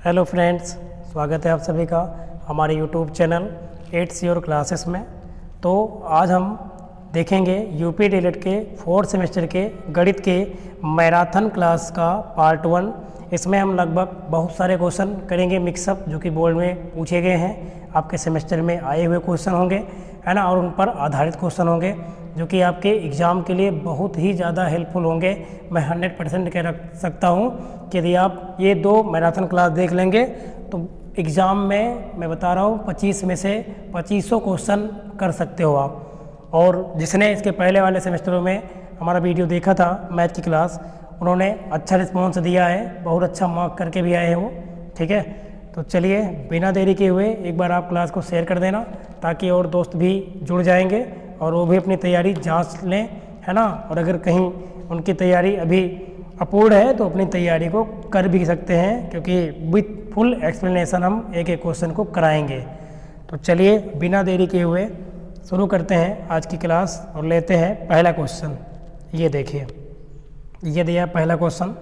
Hello friends, स्वागत है आप सभी का हमारे यूट्यूब चैनल 8 योर क्लासेस में। तो आज हम देखेंगे यूपी डीएलएड के 4th सेमेस्टर के गणित के मैराथन क्लास का पार्ट 1। इसमें हम लगभग बहुत सारे क्वेश्चन करेंगे मिक्सअप, जो कि बोर्ड में पूछे गए हैं, आपके सेमेस्टर में आए हुए क्वेश्चन होंगे, है ना, और उन पर आधारित क्वेश्चन होंगे जो कि आपके एग्ज़ाम के लिए बहुत ही ज़्यादा हेल्पफुल होंगे। मैं 100% कह रख सकता हूँ कि यदि आप ये 2 मैराथन क्लास देख लेंगे तो एग्ज़ाम में मैं बता रहा हूँ 25 में से 2500 क्वेश्चन कर सकते हो आप। और जिसने इसके पहले वाले सेमेस्टरों में हमारा वीडियो देखा था मैथ की क्लास, उन्होंने अच्छा रिस्पॉन्स दिया है, बहुत अच्छा मार्क करके भी आए हैं वो। ठीक है, तो चलिए बिना देरी के हुए एक बार आप क्लास को शेयर कर देना, ताकि और दोस्त भी जुड़ जाएंगे और वो भी अपनी तैयारी जांच लें, है ना। और अगर कहीं उनकी तैयारी अभी अपूर्ण है तो अपनी तैयारी को कर भी सकते हैं, क्योंकि विथ फुल एक्सप्लेनेशन हम एक एक क्वेश्चन को कराएंगे। तो चलिए बिना देरी के हुए शुरू करते हैं आज की क्लास और लेते हैं पहला क्वेश्चन। ये देखिए, ये दिया पहला क्वेश्चन,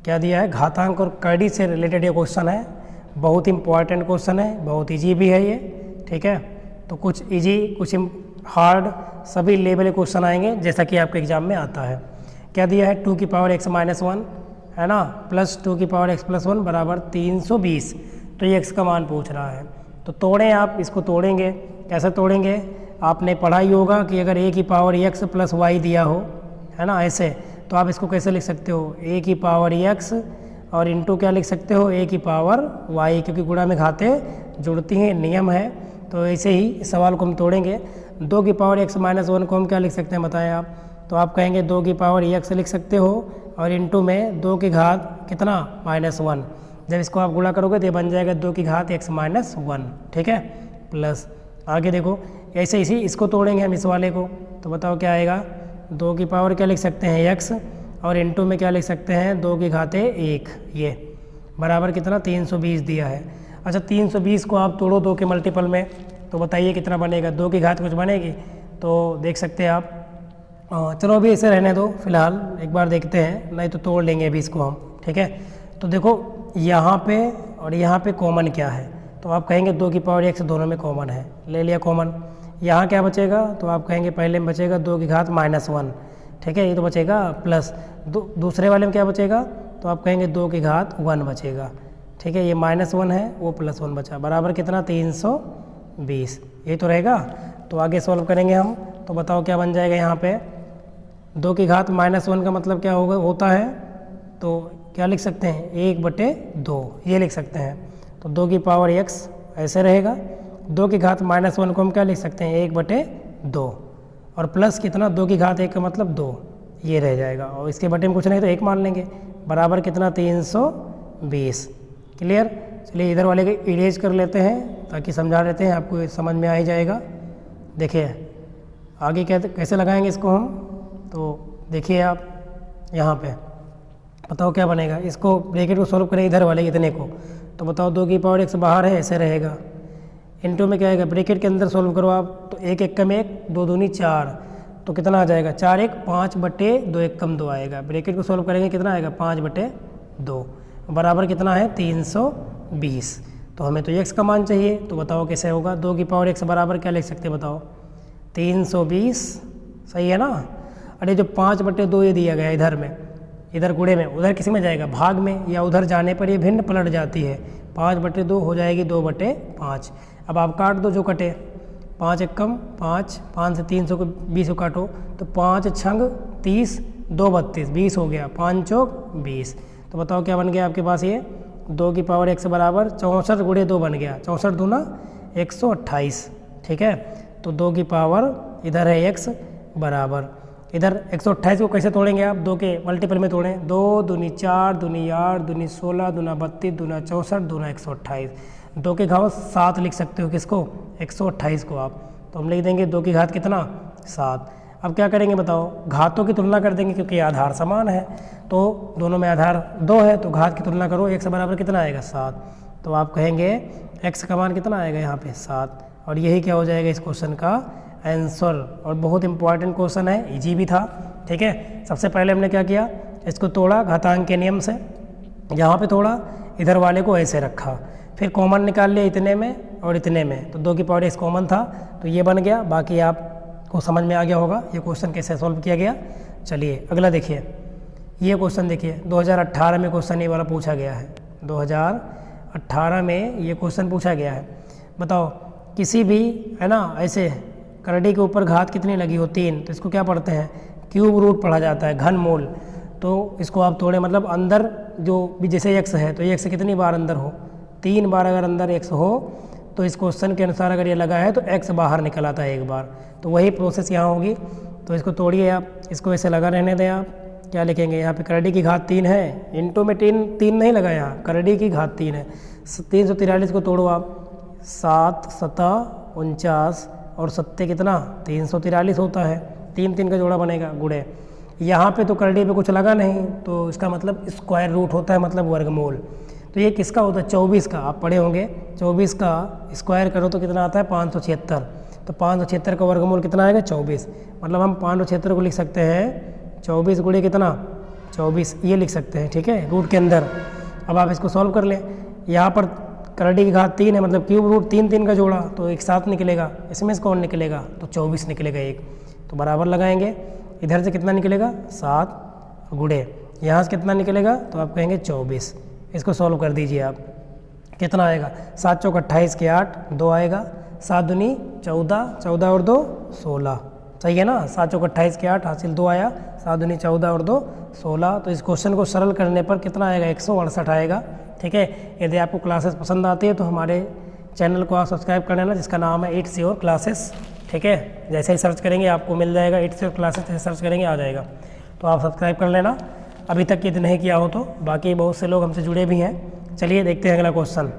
क्या दिया है, घातांक और कड़ी से रिलेटेड ये क्वेश्चन है। बहुत इंपॉर्टेंट क्वेश्चन है, बहुत ईजी भी है ये। ठीक है, तो कुछ ईजी कुछ हार्ड सभी लेवल के क्वेश्चन आएंगे, जैसा कि आपके एग्जाम में आता है। क्या दिया है, 2 की पावर x माइनस 1, है ना, प्लस 2 की पावर x प्लस 1 बराबर 320। तो ये x का मान पूछ रहा है। तो तोड़ें, आप इसको तोड़ेंगे। कैसे तोड़ेंगे, आपने पढ़ा ही होगा कि अगर a की पावर x प्लस y दिया हो, है ना, ऐसे, तो आप इसको कैसे लिख सकते हो, a की पावर x और इंटू क्या लिख सकते हो, a की पावर y, क्योंकि गुणा में घातें जुड़ती हैं, नियम है। तो ऐसे ही इस सवाल को हम तोड़ेंगे। 2 की पावर x माइनस 1 को हम क्या लिख सकते हैं बताएं आप, तो आप कहेंगे 2 की पावर x लिख सकते हो और इंटू में 2 की घात कितना -1। जब इसको आप गुणा करोगे तो ये बन जाएगा 2 की घात x माइनस 1। ठीक है, प्लस आगे देखो, ऐसे इसी इसको तोड़ेंगे हम इस वाले को, तो बताओ क्या आएगा, 2 की पावर क्या लिख सकते हैं x और इंटू में क्या लिख सकते हैं 2 की घात 1, ये बराबर कितना 320 दिया है। अच्छा, 320 को आप तोड़ो 2 के मल्टीपल में, तो बताइए कितना बनेगा, 2 की घात कुछ बनेगी, तो देख सकते हैं आप। चलो अभी ऐसे रहने दो फिलहाल, एक बार देखते हैं, नहीं तो तोड़ लेंगे अभी इसको हम। ठीक है, तो देखो यहाँ पे और यहाँ पे कॉमन क्या है, तो आप कहेंगे 2 की पावर x दोनों में कॉमन है, ले लिया कॉमन। यहाँ क्या बचेगा, तो आप कहेंगे पहले में बचेगा 2 की घात -1। ठीक है, ये तो बचेगा प्लस दूसरे वाले में क्या बचेगा, तो आप कहेंगे 2 की घात 1 बचेगा। ठीक है, ये -1 है, वो +1 बचा, बराबर कितना 320, ये तो रहेगा। तो आगे सॉल्व करेंगे हम, तो बताओ क्या बन जाएगा। यहाँ पे 2 की घात -1 का मतलब क्या होता है, तो क्या लिख सकते हैं 1/2, ये लिख सकते हैं। तो 2 की पावर x ऐसे रहेगा, 2 की घात -1 को हम क्या लिख सकते हैं 1/2, और प्लस कितना 2 की घात 1 का मतलब 2, ये रह जाएगा, और इसके बटे में कुछ नहीं तो 1 मान लेंगे, बराबर कितना 320। क्लियर। चलिए इधर वाले को इरेज कर लेते हैं, ताकि समझा लेते हैं, आपको समझ में आ ही जाएगा। देखिए आगे कैसे लगाएंगे इसको हम, तो देखिए आप यहाँ पे बताओ क्या बनेगा। इसको ब्रैकेट को सॉल्व करें इधर वाले इतने को, तो बताओ 2 की पावर x बाहर है, ऐसे रहेगा। इनटू में क्या आएगा, ब्रैकेट के अंदर सॉल्व करो आप, तो 1 1 कम 1, 2 दूनी 4, तो कितना आ जाएगा 4 1 5/2, 1 कम 2 आएगा। ब्रैकेट को सॉल्व करेंगे कितना आएगा 5/2, बराबर कितना है 320। तो हमें तो x का मान चाहिए, तो बताओ कैसे होगा। 2 की पावर x बराबर क्या लिख सकते हैं बताओ 320, सही है ना। अरे जो 5/2 ये दिया गया इधर में, इधर गुणे में, उधर किसी में जाएगा भाग में, या उधर जाने पर ये भिन्न पलट जाती है, 5/2 हो जाएगी 2/5। अब आप काट दो जो कटे, 5 1 कम 5, 5 से 320 को काटो, तो 5 छंग 30, 2 32, 20 हो गया, 5 चौक 20। तो बताओ क्या बन गया आपके पास, ये 2 की पावर x बराबर 64 गुणे 2 बन गया, 64 दूना 128। ठीक है, तो 2 की पावर इधर है x बराबर, इधर 128 को कैसे तोड़ेंगे आप, 2 के मल्टीपल में तोड़ें, 2 दूनी 4, दूनी 8, दूनी 16, दूना 32, दूना 64, दूना 128। 2 के घात 7 लिख सकते हो, किसको 128 को आप, तो हम लिख देंगे 2 की घात कितना 7। अब क्या करेंगे बताओ, घातों की तुलना कर देंगे, क्योंकि आधार समान है, तो दोनों में आधार 2 है, तो घात की तुलना करो, x बराबर कितना आएगा 7। तो आप कहेंगे x का मान कितना आएगा यहाँ पे 7, और यही क्या हो जाएगा इस क्वेश्चन का आंसर। और बहुत इंपॉर्टेंट क्वेश्चन है, इजी भी था। ठीक है, सबसे पहले हमने क्या किया, इसको तोड़ा घातांक के नियम से, यहाँ पे तोड़ा, इधर वाले को ऐसे रखा, फिर कॉमन निकाल लिया इतने में और इतने में, तो 2 की पावर x कॉमन था तो ये बन गया। बाकी आपको समझ में आ गया होगा ये क्वेश्चन कैसे सॉल्व किया गया। चलिए अगला देखिए, ये क्वेश्चन देखिए 2018 में क्वेश्चन ये वाला पूछा गया है। 2018 में ये क्वेश्चन पूछा गया है। बताओ किसी भी है ना ऐसे करड़ी के ऊपर घात कितनी लगी हो 3, तो इसको क्या पढ़ते हैं, क्यूब रूट पढ़ा जाता है, घन मूल। तो इसको आप तोड़े मतलब अंदर जो भी जैसे x है तो ये x कितनी बार अंदर हो, 3 बार अगर अंदर x हो तो इस क्वेश्चन के अनुसार अगर ये लगा है तो x बाहर निकल आता है 1 बार। तो वही प्रोसेस यहाँ होगी। तो इसको तोड़िए आप, इसको ऐसे लगा रहने दें आप। क्या लिखेंगे यहाँ पे, करड़ी की घात 3 है, इंटू में 3 नहीं लगा यहाँ, करड़ी की घात 3 है। 343 को तोड़ो आप, 7 7 49 और 7 कितना 343 होता है। 3 3 का जोड़ा बनेगा गुणे। यहाँ पे तो करड़ी पे कुछ लगा नहीं तो इसका मतलब स्क्वायर रूट होता है, मतलब वर्गमूल। तो ये किसका होता है, 24 का। आप पढ़े होंगे 24 का स्क्वायर करो तो कितना आता है 576। तो 576 का वर्गमूल कितना आएगा 24। मतलब हम 576 को लिख सकते हैं 24 गुणे कितना 24, ये लिख सकते हैं, ठीक है, रूट के अंदर। अब आप इसको सॉल्व कर लें। यहाँ पर करड़ी की घात 3 है, मतलब क्यूब रूट 3 3 का जोड़ा तो एक साथ निकलेगा, इसमें से कौन निकलेगा तो 24 निकलेगा एक। तो बराबर लगाएंगे, इधर से कितना निकलेगा 7 गुणे, यहाँ से कितना निकलेगा तो आप कहेंगे 24। इसको सॉल्व कर दीजिए आप, कितना आएगा 7 चौक 28 के 8, 2 आएगा, 7 दूनी 14, 14 और 2 16, सही है ना। 7 चौक 28 के 8 हासिल 2 आया, 7 दूनी 14 और 2 16। तो इस क्वेश्चन को सरल करने पर कितना आएगा 168 आएगा, ठीक है। यदि आपको क्लासेस पसंद आती है तो हमारे चैनल को आप सब्सक्राइब कर लेना, जिसका नाम है 8 श्योर क्लासेस, ठीक है। जैसे ही सर्च करेंगे आपको मिल जाएगा, 8 श्योर क्लासेस जैसे सर्च करेंगे आ जाएगा, तो आप सब्सक्राइब कर लेना अभी तक यदि नहीं किया हो तो। बाकी बहुत से लोग हमसे जुड़े भी हैं। चलिए देखते हैं अगला क्वेश्चन।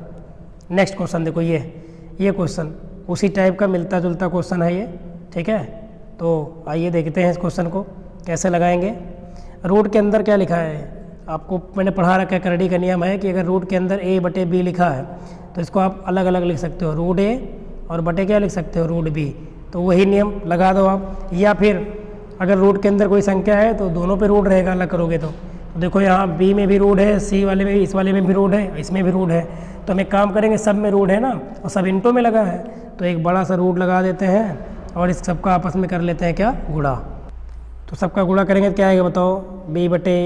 नेक्स्ट क्वेश्चन देखो, ये क्वेश्चन उसी टाइप का मिलता जुलता क्वेश्चन है ये, ठीक है। तो आइए देखते हैं इस क्वेश्चन को कैसे लगाएंगे। रूट के अंदर क्या लिखा है आपको मैंने पढ़ा रखा है, करड़ी का नियम है कि अगर रूट के अंदर a बटे b लिखा है तो इसको आप अलग अलग लिख सकते हो, रूट a और बटे क्या लिख सकते हो रूट b। तो वही नियम लगा दो आप। या फिर अगर रूट के अंदर कोई संख्या है तो दोनों पे रूट रहेगा अलग करोगे तो देखो यहाँ b में भी रूट है, c वाले में भी, इस वाले में भी रूट है, इसमें भी रूट है। तो हम एक काम करेंगे, सब में रूट है ना और सब इंटो में लगा है तो एक बड़ा सा रूट लगा देते हैं और इस सबका आपस में कर लेते हैं क्या गुणा। तो सबका गुणा करेंगे तो क्या आएगा बताओ, b बटे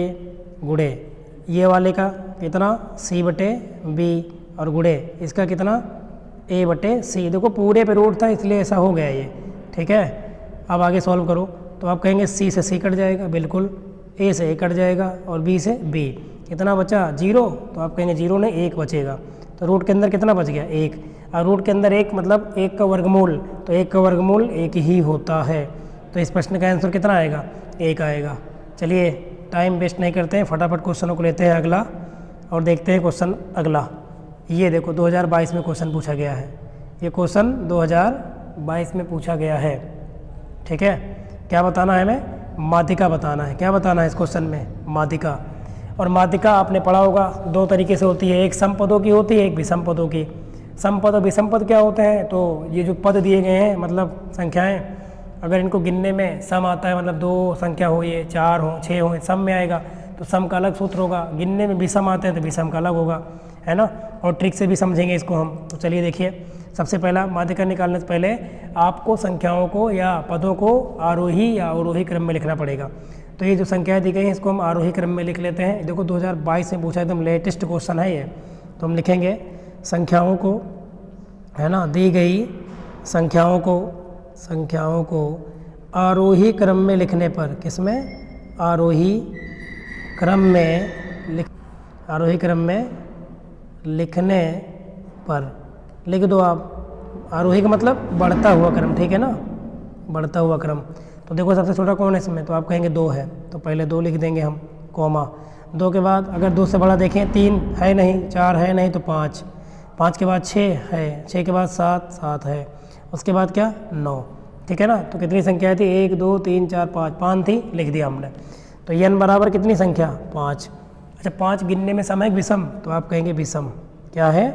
गुणे ये वाले का कितना c बटे b और गुणे इसका कितना a बटे c। देखो पूरे पे रूट था इसलिए ऐसा हो गया ये, ठीक है। अब आगे सॉल्व करो तो आप कहेंगे c से c कट जाएगा, बिल्कुल, a से a कट जाएगा और b से b। कितना बचा 0, तो आप कहेंगे 0 नहीं 1 बचेगा। तो रूट के अंदर कितना बच गया 1, और रूट के अंदर 1 मतलब 1 का वर्गमूल, तो 1 का वर्गमूल 1 ही होता है। तो इस प्रश्न का आंसर कितना आएगा 1 आएगा। चलिए टाइम वेस्ट नहीं करते हैं, फटाफट क्वेश्चनों को लेते हैं अगला और देखते हैं क्वेश्चन अगला। ये देखो 2022 में क्वेश्चन पूछा गया है, ये क्वेश्चन 2022 में पूछा गया है, ठीक है। क्या बताना है हमें, माध्यिका बताना है। क्या बताना है इस क्वेश्चन में, माध्यिका। और माध्यिका आपने पढ़ा होगा 2 तरीके से होती है, एक सम पदों की होती है, एक विषम पदों की। सम पद और विषम पद क्या होते हैं, तो ये जो पद दिए गए हैं मतलब संख्याएं, अगर इनको गिनने में सम आता है, मतलब 2 संख्या हो, ये 4 हो 6 हो, सम में आएगा तो सम का अलग सूत्र होगा। गिनने में विषम आते हैं तो विषम का अलग होगा, है ना। और ट्रिक से भी समझेंगे इसको हम। तो चलिए देखिए, सबसे पहला माध्यिका निकालने से पहले आपको संख्याओं को या पदों को आरोही या अवरोही क्रम में लिखना पड़ेगा। तो ये जो संख्याएं दी गई हैं इसको हम आरोही क्रम में लिख लेते हैं। देखो 2022 में पूछा, एकदम लेटेस्ट क्वेश्चन है ये। तो हम लिखेंगे संख्याओं को, है ना, दी गई संख्याओं को आरोही क्रम में लिखने पर, किसमें, आरोही क्रम में लिखने पर लिख दो आप। आरोही का मतलब बढ़ता हुआ क्रम, ठीक है ना, बढ़ता हुआ क्रम। तो देखो सबसे छोटा कौन है इसमें, तो आप कहेंगे 2 है, तो पहले 2 लिख देंगे हम, कॉमा। 2 के बाद अगर 2 से बड़ा देखें 3 है नहीं, 4 है नहीं, तो 5, 5 के बाद 6 है, 6 के बाद 7 है, उसके बाद क्या 9, ठीक है ना। तो कितनी संख्या थी 1 2 3 4 5 थी, लिख दिया हमने। तो n बराबर कितनी संख्या 5। अच्छा 5 गिनने में सम है विषम, तो आप कहेंगे विषम। क्या है,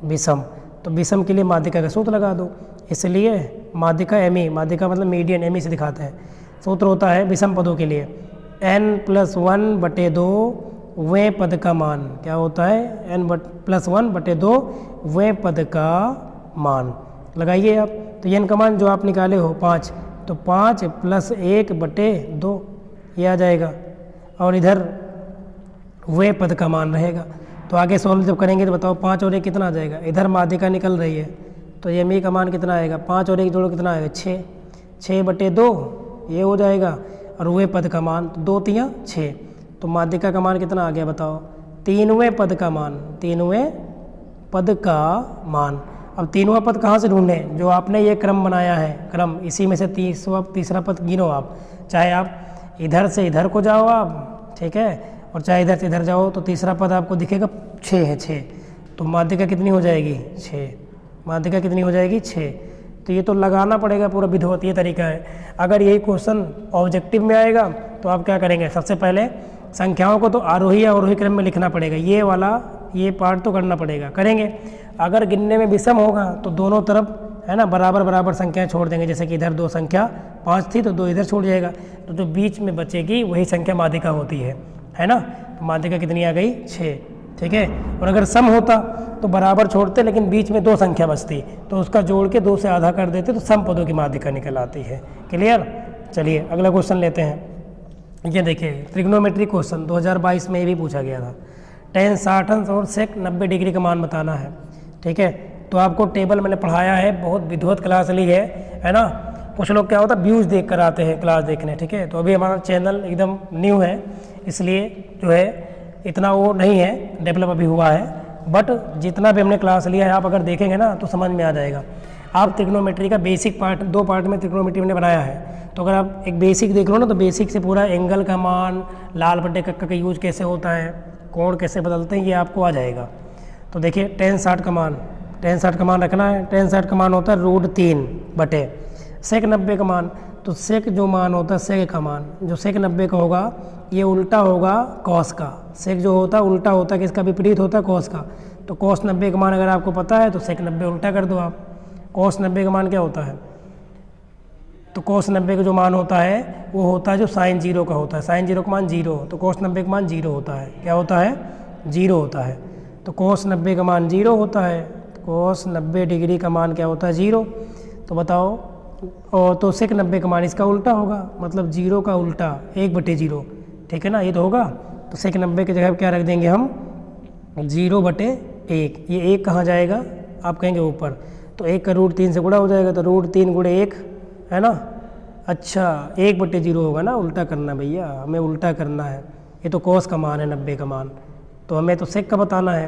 विषम। तो विषम के लिए माध्यिका का सूत्र लगा दो, इसलिए माध्यिका एमी, माध्यिका मतलब मीडियन, एमी से दिखाते हैं। सूत्र होता है विषम पदों के लिए n + 1/2 वें पद का मान क्या होता है, n+1/2 वें पद का मान। लगाइए आप, तो n का मान जो आप निकाले हो 5, तो 5 + 1/2 ये आ जाएगा, और इधर वें पद का मान रहेगा। तो आगे सॉल्व जब करेंगे तो बताओ 5 और 1 कितना आ जाएगा, इधर माध्यिका निकल रही है तो ये मी का मान कितना आएगा, 5 और 1 जोड़ो कितना आएगा 6, 6/2 ये हो जाएगा, और वें पद का मान 2 × 3 = 6, तो माध्यिका का मान कितना आ गया बताओ, 3वें पद का मान, 3वें पद का मान। अब 3वां पद कहाँ से ढूंढें, जो आपने ये क्रम बनाया है क्रम, इसी में से तीसरा पद गिनो आप, चाहे आप इधर से इधर को जाओ आप, ठीक है, और चाहे इधर से इधर जाओ, तो तीसरा पद आपको दिखेगा 6 है, 6, तो माध्यिका कितनी हो जाएगी 6, माध्यिका कितनी हो जाएगी 6। तो ये तो लगाना पड़ेगा पूरा विधिवत, ये तरीका है। अगर यही क्वेश्चन ऑब्जेक्टिव में आएगा तो आप क्या करेंगे, सबसे पहले संख्याओं को तो आरोही या अवरोही क्रम में लिखना पड़ेगा, ये वाला ये पार्ट तो करना पड़ेगा, करेंगे। अगर गिनने में विषम होगा तो दोनों तरफ है ना बराबर बराबर संख्याएं छोड़ देंगे, जैसे कि इधर 2 संख्या 5 थी तो 2 इधर छोड़ जाएगा, तो जो बीच में बचेगी वही संख्या माध्यिका होती है ना। तो माध्यिका कितनी आ गई 6, ठीक है। और अगर सम होता तो बराबर छोड़ते, लेकिन बीच में 2 संख्या बचती तो उसका जोड़ के 2 से आधा कर देते, तो सम पदों की माध्यिका निकल आती है। क्लियर। चलिए अगला क्वेश्चन लेते हैं। ये देखिए ट्रिग्नोमेट्री क्वेश्चन 2022 में ये भी पूछा गया था। tan 60 अंश और sec 90 डिग्री का मान बताना है, ठीक है। तो आपको टेबल मैंने पढ़ाया है, बहुत विधिवत क्लास ली है ना। कुछ लोग क्या होता है व्यूज़ देख कर आते हैं क्लास देखने, ठीक है। तो अभी हमारा चैनल एकदम न्यू है, इसलिए जो है इतना वो नहीं है डेवलप अभी हुआ है, बट जितना भी हमने क्लास लिया है आप अगर देखेंगे ना तो समझ में आ जाएगा। आप ट्रिग्नोमेट्री का बेसिक पार्ट 2 पार्ट में ट्रिग्नोमेट्री ने बनाया है, तो अगर आप एक बेसिक देख लो ना तो बेसिक से पूरा एंगल का मान, लाल बट्टे कक्का का यूज कैसे होता है, कोण कैसे बदलते हैं, ये आपको आ जाएगा। तो देखिए tan 60 का मान, tan 60 का मान रखना है। tan 60 का मान होता है √3 sec 90 का मान, तो sec जो मान होता है sec का मान, जो sec 90 का होगा ये उल्टा होगा cos का। sec जो होता है उल्टा होता है, किसका विपरीत होता है cos का। तो cos 90 का मान अगर आपको पता है तो sec 90 उल्टा कर दो आप। cos 90 का मान क्या होता है, तो cos 90 का जो मान होता है वो होता है जो sin 0 का होता है। sin 0 का मान 0, तो cos 90 का मान 0 होता है। क्या होता है 0 होता है। तो cos 90 का मान 0 होता है, cos 90 डिग्री का मान क्या होता है 0। तो बताओ, और तो sec 90 का मान इसका उल्टा होगा, मतलब 0 का उल्टा 1/0, ठीक है ना, ये तो होगा। तो sec 90 की जगह क्या रख देंगे हम 0/1। ये 1 कहाँ जाएगा आप कहेंगे ऊपर, तो 1 का √3 से गुणा हो जाएगा, तो √3 × 1 है ना। अच्छा 1/0 होगा ना, उल्टा करना भैया, हमें उल्टा करना है। ये तो cos का मान है 90 का मान, तो हमें तो sec का बताना है,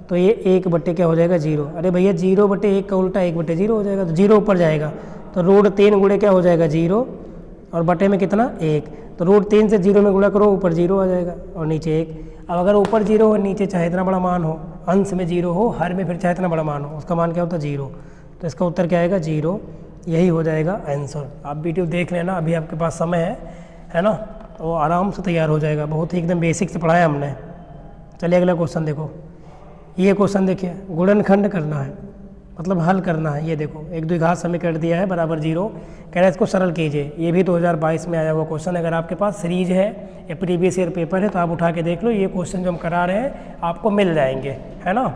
तो ये 1 क्या हो जाएगा 0। अरे भैया 0/1 का उल्टा 1/0 हो जाएगा, तो 0 ऊपर जाएगा, तो √3 × क्या हो जाएगा 0, और बटे में कितना 1, तो √3 से 0 में गुणा करो, ऊपर 0 आ जाएगा और नीचे 1। अब अगर ऊपर 0 हो नीचे चाहे इतना बड़ा मान हो, अंश में 0 हो, हर में फिर चाहे इतना बड़ा मान हो, उसका मान क्या होता है 0। तो इसका उत्तर क्या आएगा 0, यही हो जाएगा आंसर। आप वीडियो देख लेना, अभी आपके पास समय है ना, तो आराम से तैयार हो जाएगा। बहुत ही एकदम बेसिक से पढ़ाया हमने। चलिए अगला क्वेश्चन देखो। ये क्वेश्चन देखिए, गुणनखंड करना है, मतलब हल करना है। ये देखो 1 द्विघात समीकरण दिया है बराबर 0, कह रहा है इसको सरल कीजिए। ये भी 2022 में आया हुआ क्वेश्चन। अगर आपके पास सीरीज है या प्रीवियस ईयर पेपर है तो आप उठा के देख लो, ये क्वेश्चन जो हम करा रहे हैं आपको मिल जाएंगे, है ना।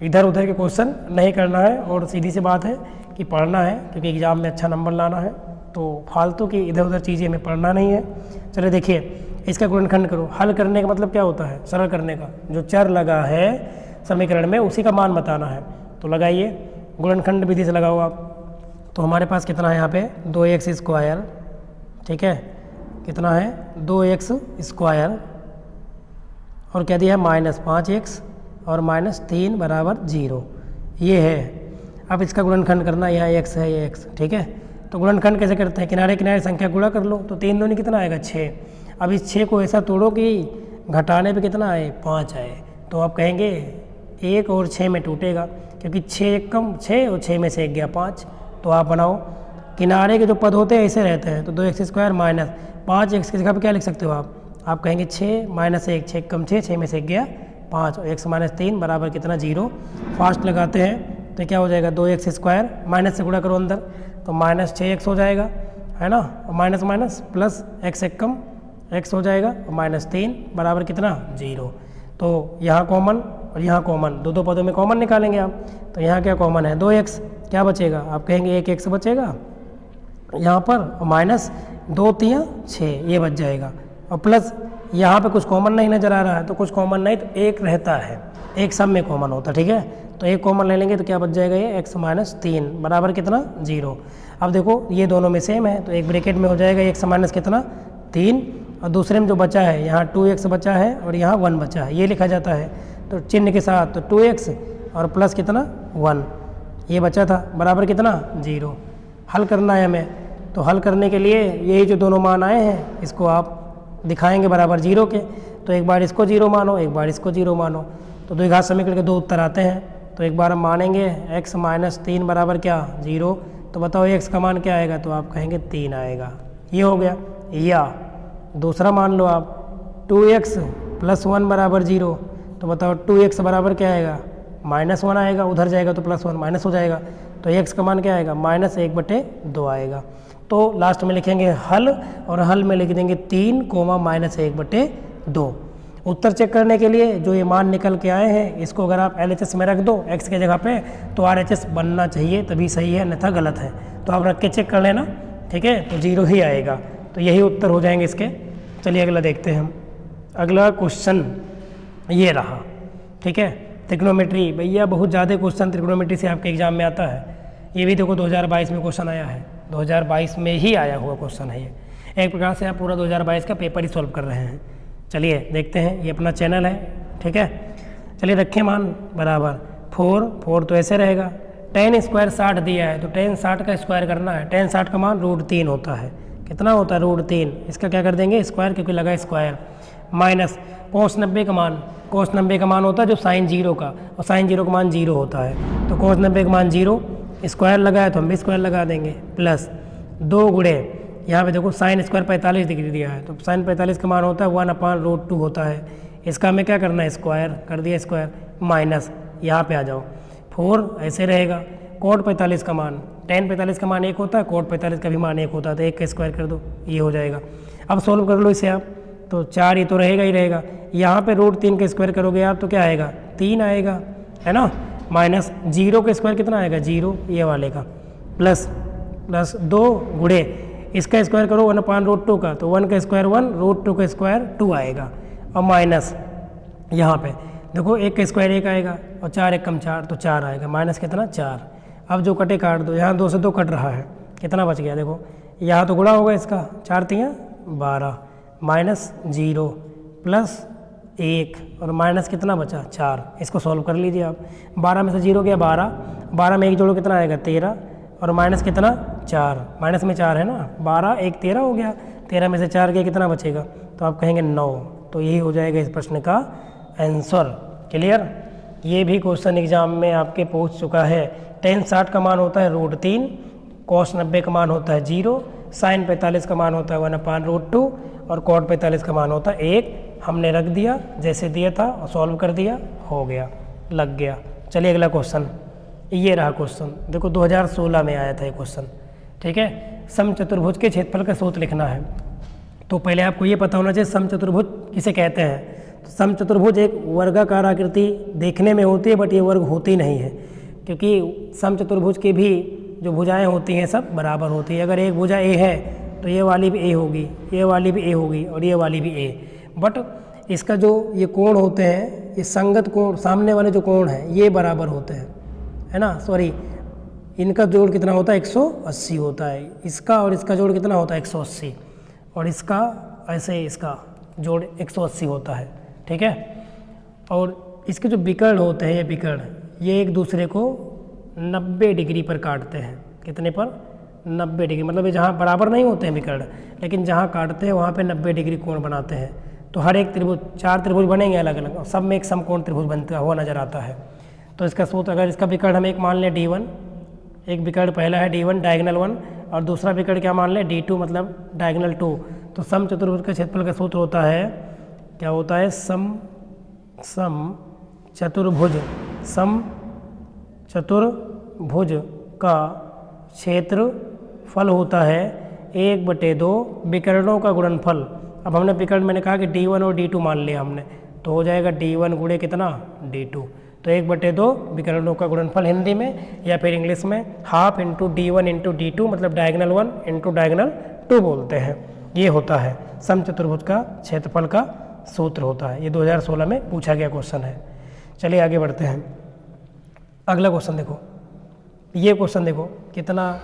इधर उधर के क्वेश्चन नहीं करना है, और सीधी सी बात है कि पढ़ना है, क्योंकि एग्ज़ाम में अच्छा नंबर लाना है। तो फालतू की इधर उधर चीज़ें हमें पढ़ना नहीं है। चलिए देखिए, इसका गुणनखंड करो। हल करने का मतलब क्या होता है, सरल करने का। जो चर लगा है समीकरण में उसी का मान बताना है। तो लगाइए, गुणनखंड विधि से लगाओ आप। तो हमारे पास कितना है यहाँ पे 2x², ठीक है, कितना है 2x², और क्या दिया है -5x और -3 = 0, ये है। अब इसका गुणनखंड करना, यहाँ x है, ये x, ठीक है। तो गुणनखंड कैसे करते हैं, किनारे किनारे संख्या गुणा कर लो, तो 3 दूनी कितना आएगा 6। अब इस 6 को ऐसा तोड़ो कि घटाने पे कितना आए 5 आए, तो आप कहेंगे 1 और 6 में टूटेगा, क्योंकि 6 कम 6 और 6 में से 1 गया 5। तो आप बनाओ, किनारे के जो पद होते हैं ऐसे रहते हैं, तो 2x² - 5x की जगह पर क्या लिख सकते हो आप कहेंगे 6 - 1, 6 कम 6, 6 में से 1 गया 5, और x - 3 बराबर कितना 0। फास्ट लगाते हैं तो क्या हो जाएगा 2x², माइनस से गुणा करो अंदर, तो -6x हो जाएगा, है ना। माइनस माइनस प्लस x 1 कम x हो जाएगा और -3 बराबर कितना 0। तो यहाँ कॉमन और यहाँ कॉमन, दो पदों में कॉमन निकालेंगे आप। तो यहाँ क्या कॉमन है 2x, क्या बचेगा आप कहेंगे 1 x बचेगा यहाँ पर, और -2 3 6 ये बच जाएगा, और प्लस यहाँ पे कुछ कॉमन नहीं नज़र आ रहा है, तो कुछ कॉमन नहीं तो एक रहता है, एक सब में कॉमन होता है, ठीक है। तो एक कॉमन ले लेंगे तो क्या बच जाएगा ये x -3 बराबर कितना 0। अब देखो ये दोनों में सेम है तो एक ब्रैकेट में हो जाएगा x माइनस कितना 3, और दूसरे में जो बचा है यहाँ 2x बचा है और यहाँ 1 बचा है, ये लिखा जाता है तो चिन्ह के साथ, तो 2x और प्लस कितना 1 ये बचा था बराबर कितना 0। हल करना है हमें, तो हल करने के लिए यही जो दोनों मान आए हैं इसको आप दिखाएंगे बराबर 0 के, तो एक बार इसको 0 मानो, एक बार इसको 0 मानो, तो द्विघात समीकरण के दो उत्तर आते हैं। तो एक बार हम मानेंगे x -3 बराबर क्या 0, तो बताओ x का मान क्या आएगा, तो आप कहेंगे 3 आएगा, ये हो गया। या दूसरा मान लो आप 2x + 1 बराबर 0, तो बताओ 2x बराबर क्या आएगा -1 आएगा, उधर जाएगा तो +1 माइनस हो जाएगा, तो x का मान क्या आएगा -1/2 आएगा। तो लास्ट में लिखेंगे हल, और हल में लिख देंगे 3 -1/2। उत्तर चेक करने के लिए जो ये मान निकल के आए हैं इसको अगर आप LHS में रख दो x के जगह पे, तो RHS बनना चाहिए तभी सही है, अन्यथा गलत है। तो आप रख के चेक कर लेना, ठीक है, तो 0 ही आएगा, तो यही उत्तर हो जाएंगे इसके। चलिए अगला देखते हैं हम। अगला क्वेश्चन ये रहा, ठीक है, ट्रिग्नोमेट्री। भैया बहुत ज़्यादा क्वेश्चन ट्रिग्नोमेट्री से आपके एग्जाम में आता है, ये भी देखो 2022 में क्वेश्चन आया है, 2022 में ही आया हुआ क्वेश्चन है ये। एक प्रकार से आप पूरा 2022 का पेपर ही सॉल्व कर रहे हैं। चलिए देखते हैं, ये अपना चैनल है, ठीक है। चलिए रखें मान बराबर 4 तो ऐसे रहेगा, tan स्क्वायर 60 दिया है, तो tan 60 का स्क्वायर करना है। tan 60 का मान √3 होता है, कितना होता है √3, इसका क्या कर देंगे स्क्वायर, क्योंकि लगा स्क्वायर, माइनस cos 90 का मान, cos 90 का मान होता है जो sin 0 का, और sin 0 का मान 0 होता है, तो cos 90 का मान 0, स्क्वायर लगा है तो हम भी स्क्वायर लगा देंगे, प्लस 2 गुणे यहाँ पे देखो sin स्क्वायर 45 डिग्री दिया है, तो sin 45 का मान होता है 1/√2 होता है, इसका हमें क्या करना है स्क्वायर कर दिया स्क्वायर, माइनस यहाँ पे आ जाओ 4 ऐसे रहेगा, cot 45 का मान, tan 45 का मान 1 होता है, cot 45 का भी मान 1 होता है, तो 1 का स्क्वायर कर दो, ये हो जाएगा। अब सोल्व कर लो इसे आप, तो 4 ये तो रहेगा ही रहेगा, यहाँ पे √3 का स्क्वायर करोगे आप तो क्या आएगा 3 आएगा, है ना, माइनस 0 का स्क्वायर कितना आएगा 0 ये वाले का, प्लस 2 गुणे इसका स्क्वायर करो 1/√2 का, तो 1 का स्क्वायर 1, √2 का स्क्वायर 2 आएगा, और माइनस यहाँ पे देखो 1 का स्क्वायर 1 आएगा, और 4 1 कम 4 तो 4 आएगा, माइनस कितना 4। अब जो कटे काट दो, यहाँ 2 से 2 कट रहा है, कितना बच गया देखो, यहाँ तो गुणा होगा इसका, 4 3 12, माइनस 0 प्लस 1, और माइनस कितना बचा 4, इसको सॉल्व कर लीजिए आप। 12 में से 0 गया 12, 12 में 1 जोड़ो कितना आएगा 13, और माइनस कितना 4, माइनस में 4 है ना, 12 1 13 हो गया, 13 में से 4 गया कितना बचेगा, तो आप कहेंगे 9। तो यही हो जाएगा इस प्रश्न का आंसर। क्लियर, ये भी क्वेश्चन एग्जाम में आपके पूछ चुका है। tan 60 का मान होता है √3, cos 90 का मान होता है 0, sin 45 का मान होता है 1/√2, और cot 45 का मान होता है 1। हमने रख दिया जैसे दिया था और सॉल्व कर दिया, हो गया, लग गया। चलिए अगला क्वेश्चन, ये रहा क्वेश्चन, देखो 2016 में आया था ये क्वेश्चन, ठीक है। समचतुर्भुज के क्षेत्रफल का सूत्र लिखना है, तो पहले आपको ये पता होना चाहिए समचतुर्भुज किसे कहते हैं। तो समचतुर्भुज एक वर्गाकार आकृति देखने में होती है, बट ये वर्ग होती नहीं है, क्योंकि समचतुर्भुज की भी जो भुजाएं होती हैं सब बराबर होती है। अगर एक भुजा ए है तो ये वाली भी ए होगी, ये वाली भी ए होगी, और ये वाली भी ए, बट इसका जो ये कोण होते हैं, ये संगत कोण, सामने वाले जो कोण हैं ये बराबर होते हैं, है ना, सॉरी, इनका जोड़ कितना होता है 180 होता है, इसका और इसका जोड़ कितना होता है 180, और इसका ऐसे इसका जोड़ 180 होता है, ठीक है। और इसके जो विकर्ण होते हैं, ये विकर्ण ये एक दूसरे को 90 डिग्री पर काटते हैं, कितने पर 90 डिग्री, मतलब ये जहाँ बराबर नहीं होते हैं विकर्ण, लेकिन जहाँ काटते हैं वहाँ पे 90 डिग्री कोण बनाते हैं। तो हर एक त्रिभुज, 4 त्रिभुज बनेंगे अलग अलग, और सब में एक समकोण त्रिभुज बनता हुआ नजर आता है। तो इसका सूत्र, अगर इसका विकर्ण हम एक मान लें D1, एक विकर्ण पहला है D1 डायगोनल 1, और दूसरा विकर्ण क्या मान लें D2 मतलब डायगोनल 2, तो समचतुर्भुज का क्षेत्रफल का सूत्र होता है, क्या होता है, समचतुर्भुज का क्षेत्रफल होता है 1/2 विकर्णों का गुणनफल, अब हमने विकर्ण मैंने कहा कि D1 और D2 मान लिया हमने, तो हो जाएगा D1 गुणे कितना D2, तो 1/2 विकर्णों का गुणनफल हिंदी में, या फिर इंग्लिश में half into D1 into D2 मतलब डायगनल 1 इंटू डायगनल 2 बोलते हैं। ये होता है समचतुर्भुज का क्षेत्रफल का सूत्र होता है। ये 2016 में पूछा गया क्वेश्चन है। चलिए आगे बढ़ते हैं। अगला क्वेश्चन देखो, ये क्वेश्चन देखो कितना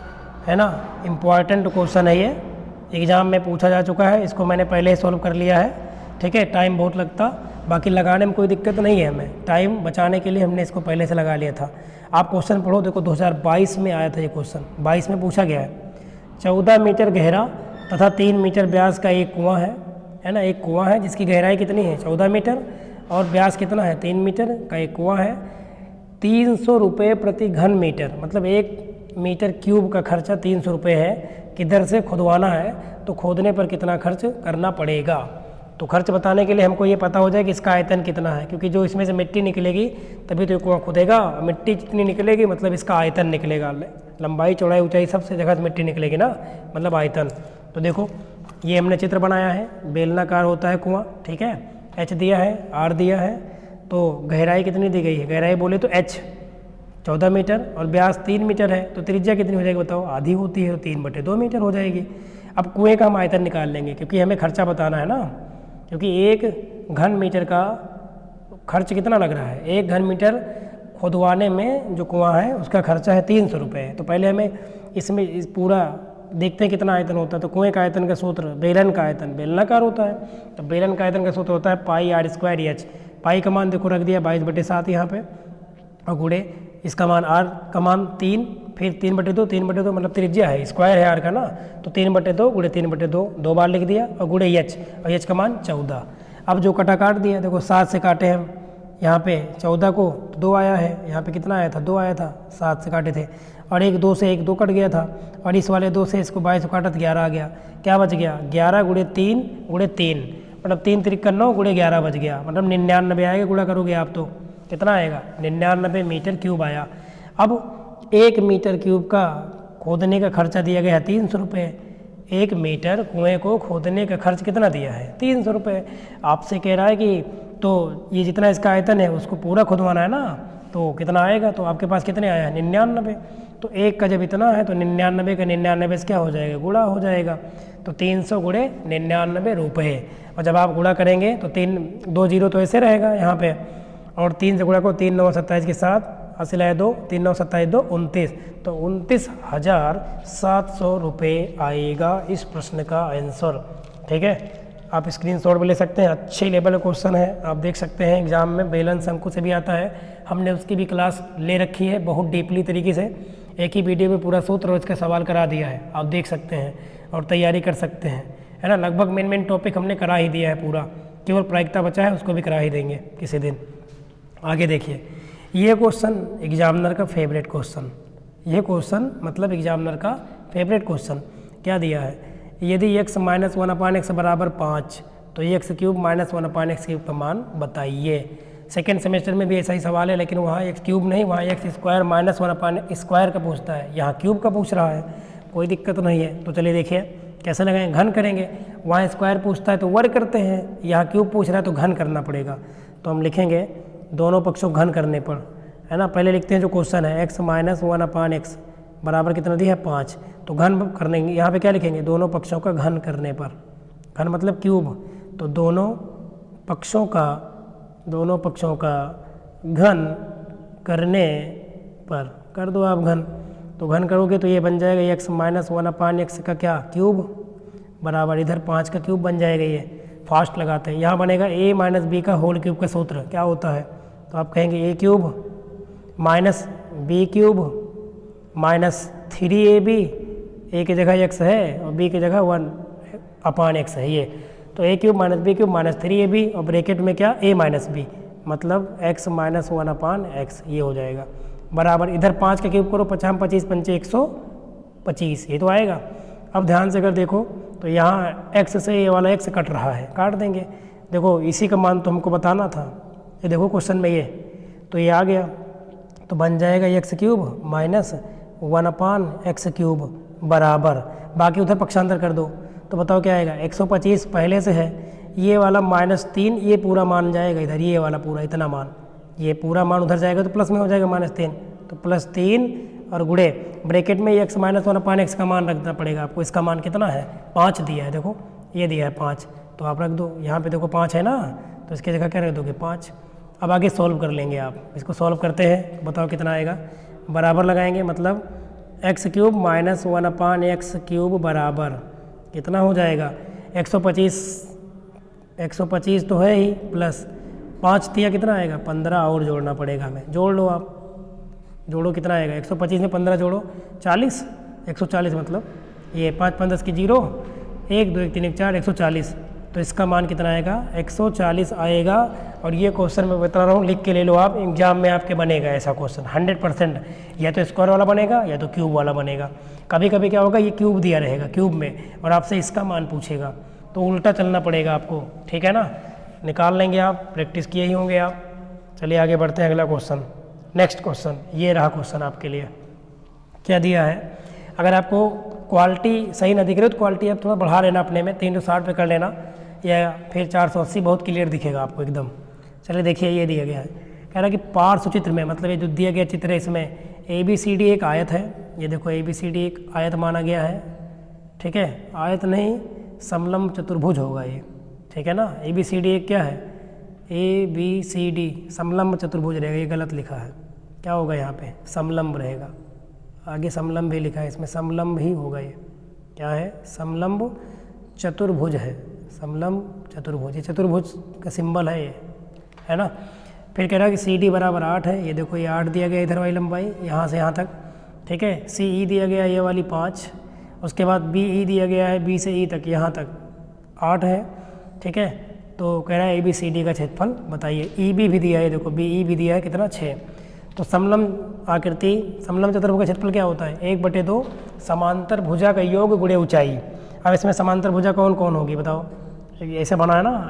है ना इम्पॉर्टेंट क्वेश्चन है। ये एग्ज़ाम में पूछा जा चुका है, इसको मैंने पहले ही सॉल्व कर लिया है। ठीक है, टाइम बहुत लगता, बाकी लगाने में कोई दिक्कत नहीं है, हमें टाइम बचाने के लिए हमने इसको पहले से लगा लिया था। आप क्वेश्चन पढ़ो, देखो 2022 में आया था ये क्वेश्चन, 22 में पूछा गया है। 14 मीटर गहरा तथा 3 मीटर व्यास का एक कुआं है ना, एक कुआं है जिसकी गहराई कितनी है 14 मीटर और व्यास कितना है 3 मीटर का एक कुआं है। 300 रुपये प्रति घन मीटर, मतलब 1 मीटर क्यूब का खर्चा 300 रुपये है। किधर से खुदवाना है, तो खोदने पर कितना खर्च करना पड़ेगा। तो खर्च बताने के लिए हमको ये पता हो जाए कि इसका आयतन कितना है, क्योंकि जो इसमें से मिट्टी निकलेगी तभी तो ये कुआं खुदेगा। मिट्टी जितनी निकलेगी मतलब इसका आयतन निकलेगा, लंबाई चौड़ाई ऊंचाई सब जगह से मिट्टी निकलेगी ना, मतलब आयतन। तो देखो ये हमने चित्र बनाया है, बेलनाकार होता है कुआं, ठीक है, एच दिया है, आर दिया है, तो गहराई कितनी दी गई है, गहराई बोले तो एच 14 मीटर और व्यास 3 मीटर है, तो त्रिज्या कितनी हो जाएगी बताओ, आधी होती है, तो 3/2 मीटर हो जाएगी। अब कुएं का हम आयतन निकाल लेंगे, क्योंकि हमें खर्चा बताना है ना, क्योंकि 1 घन मीटर का खर्च कितना लग रहा है, 1 घन मीटर खुदवाने में जो कुआं है उसका खर्चा है 300 रुपये। तो पहले हमें इसमें इस पूरा देखते हैं कितना आयतन होता है। तो कुएं का आयतन का सूत्र, बेलन का आयतन बेलनाकार होता है, तो बेलन का आयतन का सूत्र होता है पाई आर स्क्वायर एच। पाई का मान देखो रख दिया 22/7 यहाँ पे, और गुणे इसका मान आर का मान 3, फिर 3/2, 3/2 मतलब त्रिज्या है, स्क्वायर है आर का ना, तो 3/2 गुणे 3/2 2 बार लिख दिया, और गुणे एच, और एच का मान 14। अब जो कटा काट दिया, देखो 7 से काटे हम, यहाँ पे 14 को 2 आया है, यहाँ पे कितना आया था 2 आया था, 7 से काटे थे, और 1 2 से 1 2 कट गया था, और इस वाले 2 से इसको 22 काटा तो 11 आ गया। क्या बच गया 11 गुणे 3 गुणे 3, मतलब 3 3 9 गुणे 11 बच गया, मतलब 99 आएगा। गुणा करोगे आप तो कितना आएगा 99 मीटर क्यूब आया। अब 1 मीटर क्यूब का खोदने का खर्चा दिया गया है 300 रुपये। 1 मीटर कुएं को खोदने का खर्च कितना दिया है 300 रुपये। आपसे कह रहा है कि तो ये जितना इसका आयतन है उसको पूरा खुदवाना है ना, तो कितना आएगा, तो आपके पास कितने आया है 99। तो 1 का जब इतना है तो 99 का 99 से क्या हो जाएगा गुणा हो जाएगा, तो 300 गुणे 99 रुपये। और जब आप गुणा करेंगे तो 2 जीरो तो ऐसे रहेगा यहाँ पे, और 3 से गुणा को 3 9 27 के साथ, 80 लाए 2, 3 9 27 2 29, तो 29,700 रुपये आएगा इस प्रश्न का आंसर। ठीक है, आप स्क्रीनशॉट भी ले सकते हैं, अच्छे लेवल का क्वेश्चन है, आप देख सकते हैं एग्जाम में बेलन शंकु से भी आता है, हमने उसकी भी क्लास ले रखी है बहुत डीपली तरीके से, एक ही वीडियो में पूरा सूत्र और इसका सवाल करा दिया है, आप देख सकते हैं और तैयारी कर सकते हैं, है ना। लगभग मेन टॉपिक हमने करा ही दिया है पूरा, केवल प्रायिकता बचा है, उसको भी करा ही देंगे किसी दिन। आगे देखिए, ये क्वेश्चन एग्जामिनर का फेवरेट क्वेश्चन, ये क्वेश्चन मतलब एग्जामिनर का फेवरेट क्वेश्चन क्या दिया है, यदि x - 1/x बराबर 5 तो x³ - 1/x³ का मान बताइए। सेकेंड सेमेस्टर में भी ऐसा ही सवाल है, लेकिन वहाँ x³ नहीं, वहाँ x² - 1/² का पूछता है, यहाँ क्यूब का पूछ रहा है, कोई दिक्कत नहीं है। तो चलिए देखिए कैसे लगाएं, घन करेंगे, वहाँ स्क्वायर पूछता है तो वर्ग करते हैं, यहाँ क्यूब पूछ रहा है तो घन करना पड़ेगा। तो हम लिखेंगे दोनों पक्षों घन करने पर, है ना। पहले लिखते हैं जो क्वेश्चन है, x - 1/x बराबर कितना दिया है 5, तो घन करने यहाँ पे क्या लिखेंगे, दोनों पक्षों का घन करने पर, घन मतलब क्यूब, तो दोनों पक्षों का घन करने पर कर दो आप घन, तो घन करोगे तो ये बन जाएगा x - 1/x का क्या क्यूब बराबर, इधर 5 का क्यूब बन जाएगा। ये फास्ट लगाते हैं, यहाँ बनेगा a - b का होल क्यूब का सूत्र क्या होता है, तो आप कहेंगे a³ - b³ - 3ab, a की जगह x है और b की जगह 1/x है ये, तो a³ - b³ - 3ab, और ब्रैकेट में क्या a - b, मतलब x - 1/x ये हो जाएगा बराबर, इधर 5 का क्यूब करो, 5 25 पंचे 125, ये तो आएगा। अब ध्यान से अगर देखो तो यहाँ x से ये वाला x कट रहा है, काट देंगे, देखो इसी का मान तो हमको बताना था, ये देखो क्वेश्चन में ये, तो ये आ गया, तो बन जाएगा x³ - 1/x³ बराबर, बाकी उधर पक्षांतर कर दो, तो बताओ क्या आएगा, 125 पहले से है, ये वाला -3 ये पूरा मान जाएगा इधर, ये वाला पूरा इतना मान, ये पूरा मान उधर जाएगा तो प्लस में हो जाएगा -3, तो +3 और गुणे ब्रैकेट में x - 1/x का मान रखना पड़ेगा आपको। इसका मान कितना है, 5 दिया है, देखो ये दिया है 5, तो आप रख दो यहाँ पे, देखो 5 है ना, तो इसकी जगह क्या रख दोगे 5। अब आगे सॉल्व कर लेंगे आप, इसको सॉल्व करते हैं, बताओ कितना आएगा, बराबर लगाएंगे, मतलब x³ - 1/x³ बराबर कितना हो जाएगा, 125 तो है ही, प्लस 5 दिया कितना आएगा 15, और जोड़ना पड़ेगा हमें, जोड़ लो आप, जोड़ो कितना आएगा, 125 में 15 जोड़ो 40, 140 मतलब ये 5 5 10 की 0, 1 2 1 3 1 4 140, तो इसका मान कितना आएगा 140 आएगा। और ये क्वेश्चन मैं बता रहा हूँ, लिख के ले लो आप, एग्जाम में आपके बनेगा ऐसा क्वेश्चन 100%, या तो स्क्वायर वाला बनेगा या तो क्यूब वाला बनेगा। कभी कभी क्या होगा, ये क्यूब दिया रहेगा क्यूब में और आपसे इसका मान पूछेगा, तो उल्टा चलना पड़ेगा आपको, ठीक है ना, निकाल लेंगे आप, प्रैक्टिस किए ही होंगे आप। चलिए आगे बढ़ते हैं, अगला क्वेश्चन, नेक्स्ट क्वेश्चन, ये रहा क्वेश्चन आपके लिए, क्या दिया है। अगर आपको क्वालिटी सही ना दिख रही तो क्वालिटी आप थोड़ा बढ़ा लेना अपने में, 360 पे कर लेना, या फिर 480, बहुत क्लियर दिखेगा आपको एकदम। चलिए देखिए, ये दिया गया है, कह रहा है कि पार्श्व चित्र में, मतलब ये जो दिया गया चित्र है इसमें ABCD एक आयत है, ये देखो ABCD एक आयत माना गया है, ठीक है, आयत नहीं समलंब चतुर्भुज होगा ये, ठीक है ना, ABCD एक क्या है, ABCD समलंब चतुर्भुज रहेगा, ये गलत लिखा है, क्या होगा यहाँ पे समलंब रहेगा, आगे समलंब भी लिखा है, इसमें समलंब ही होगा, ये क्या है समलंब चतुर्भुज है, समलंब चतुर्भुज, ये चतुर्भुज का सिंबल है ये, है ना। फिर कह रहा है कि CD बराबर 8 है, ये देखो ये 8 दिया गया इधर वाली लंबाई यहाँ से यहाँ तक, ठीक है, CE दिया गया ये वाली 5, उसके बाद BE दिया गया है B से E तक, यहाँ तक 8 है, ठीक है। तो कह रहा है ABCD का क्षेत्रफल बताइए, EB भी दिया है, देखो BE भी दिया है कितना 6। तो समलंब आकृति, समलंब चतुर्भुज का क्षेत्रफल क्या होता है, 1/2 समांतर भुजा का योग गुणे ऊंचाई। अब इसमें समांतर भुजा कौन कौन होगी बताओ, ऐसे बना है ना,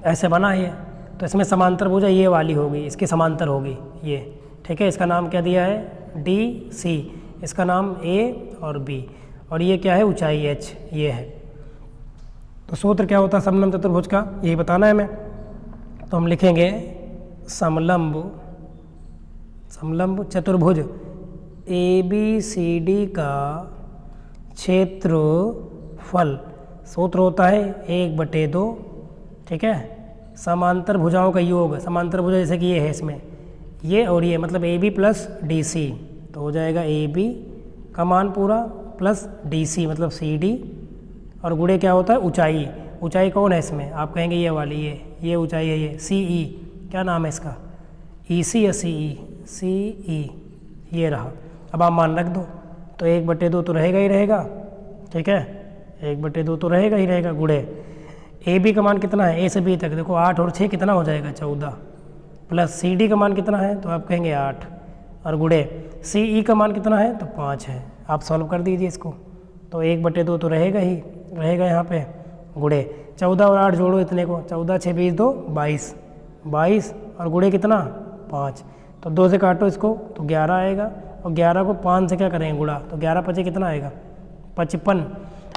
ऐसे बना है ये, तो इसमें समांतर भुजा ये वाली होगी, इसके समांतर होगी ये, ठीक है। इसका नाम क्या दिया है DC, इसका नाम A और B, और ये क्या है ऊंचाई H ये है। तो सूत्र क्या होता है समलंब चतुर्भुज का, यही बताना है हमें। तो हम लिखेंगे समलंब चतुर्भुज ABCD का क्षेत्रफल, सूत्र होता है 1/2, ठीक है, समांतर भुजाओं का योग, समांतर भुजा जैसे कि ये है, इसमें ये और ये मतलब AB प्लस DC, तो हो जाएगा AB का मान पूरा प्लस DC मतलब CD, और गुणे क्या होता है ऊंचाई, ऊंचाई कौन है इसमें, आप कहेंगे ये वाली, ये ऊंचाई है, ये CE, क्या नाम है इसका, EC या CE, ये रहा। अब आप मान रख दो, तो 1/2 तो रहेगा ही रहेगा, ठीक है, 1/2 तो रहेगा ही रहेगा, गुणे AB का मान कितना है A से B तक, देखो 8 और 6 कितना हो जाएगा 14, प्लस CD का मान कितना है, तो आप कहेंगे 8, और गुणे CE का मान कितना है, तो 5 है। आप सॉल्व कर दीजिए इसको, तो 1/2 तो रहेगा ही रहेगा यहाँ पे, गुणे 14 और 8 जोड़ो इतने को, 14 6 20 2 22, और गुणे कितना 5, तो 2 से काटो इसको तो 11 आएगा, और 11 को 5 से क्या करेंगे गुणा, तो 11 5 कितना आएगा 55।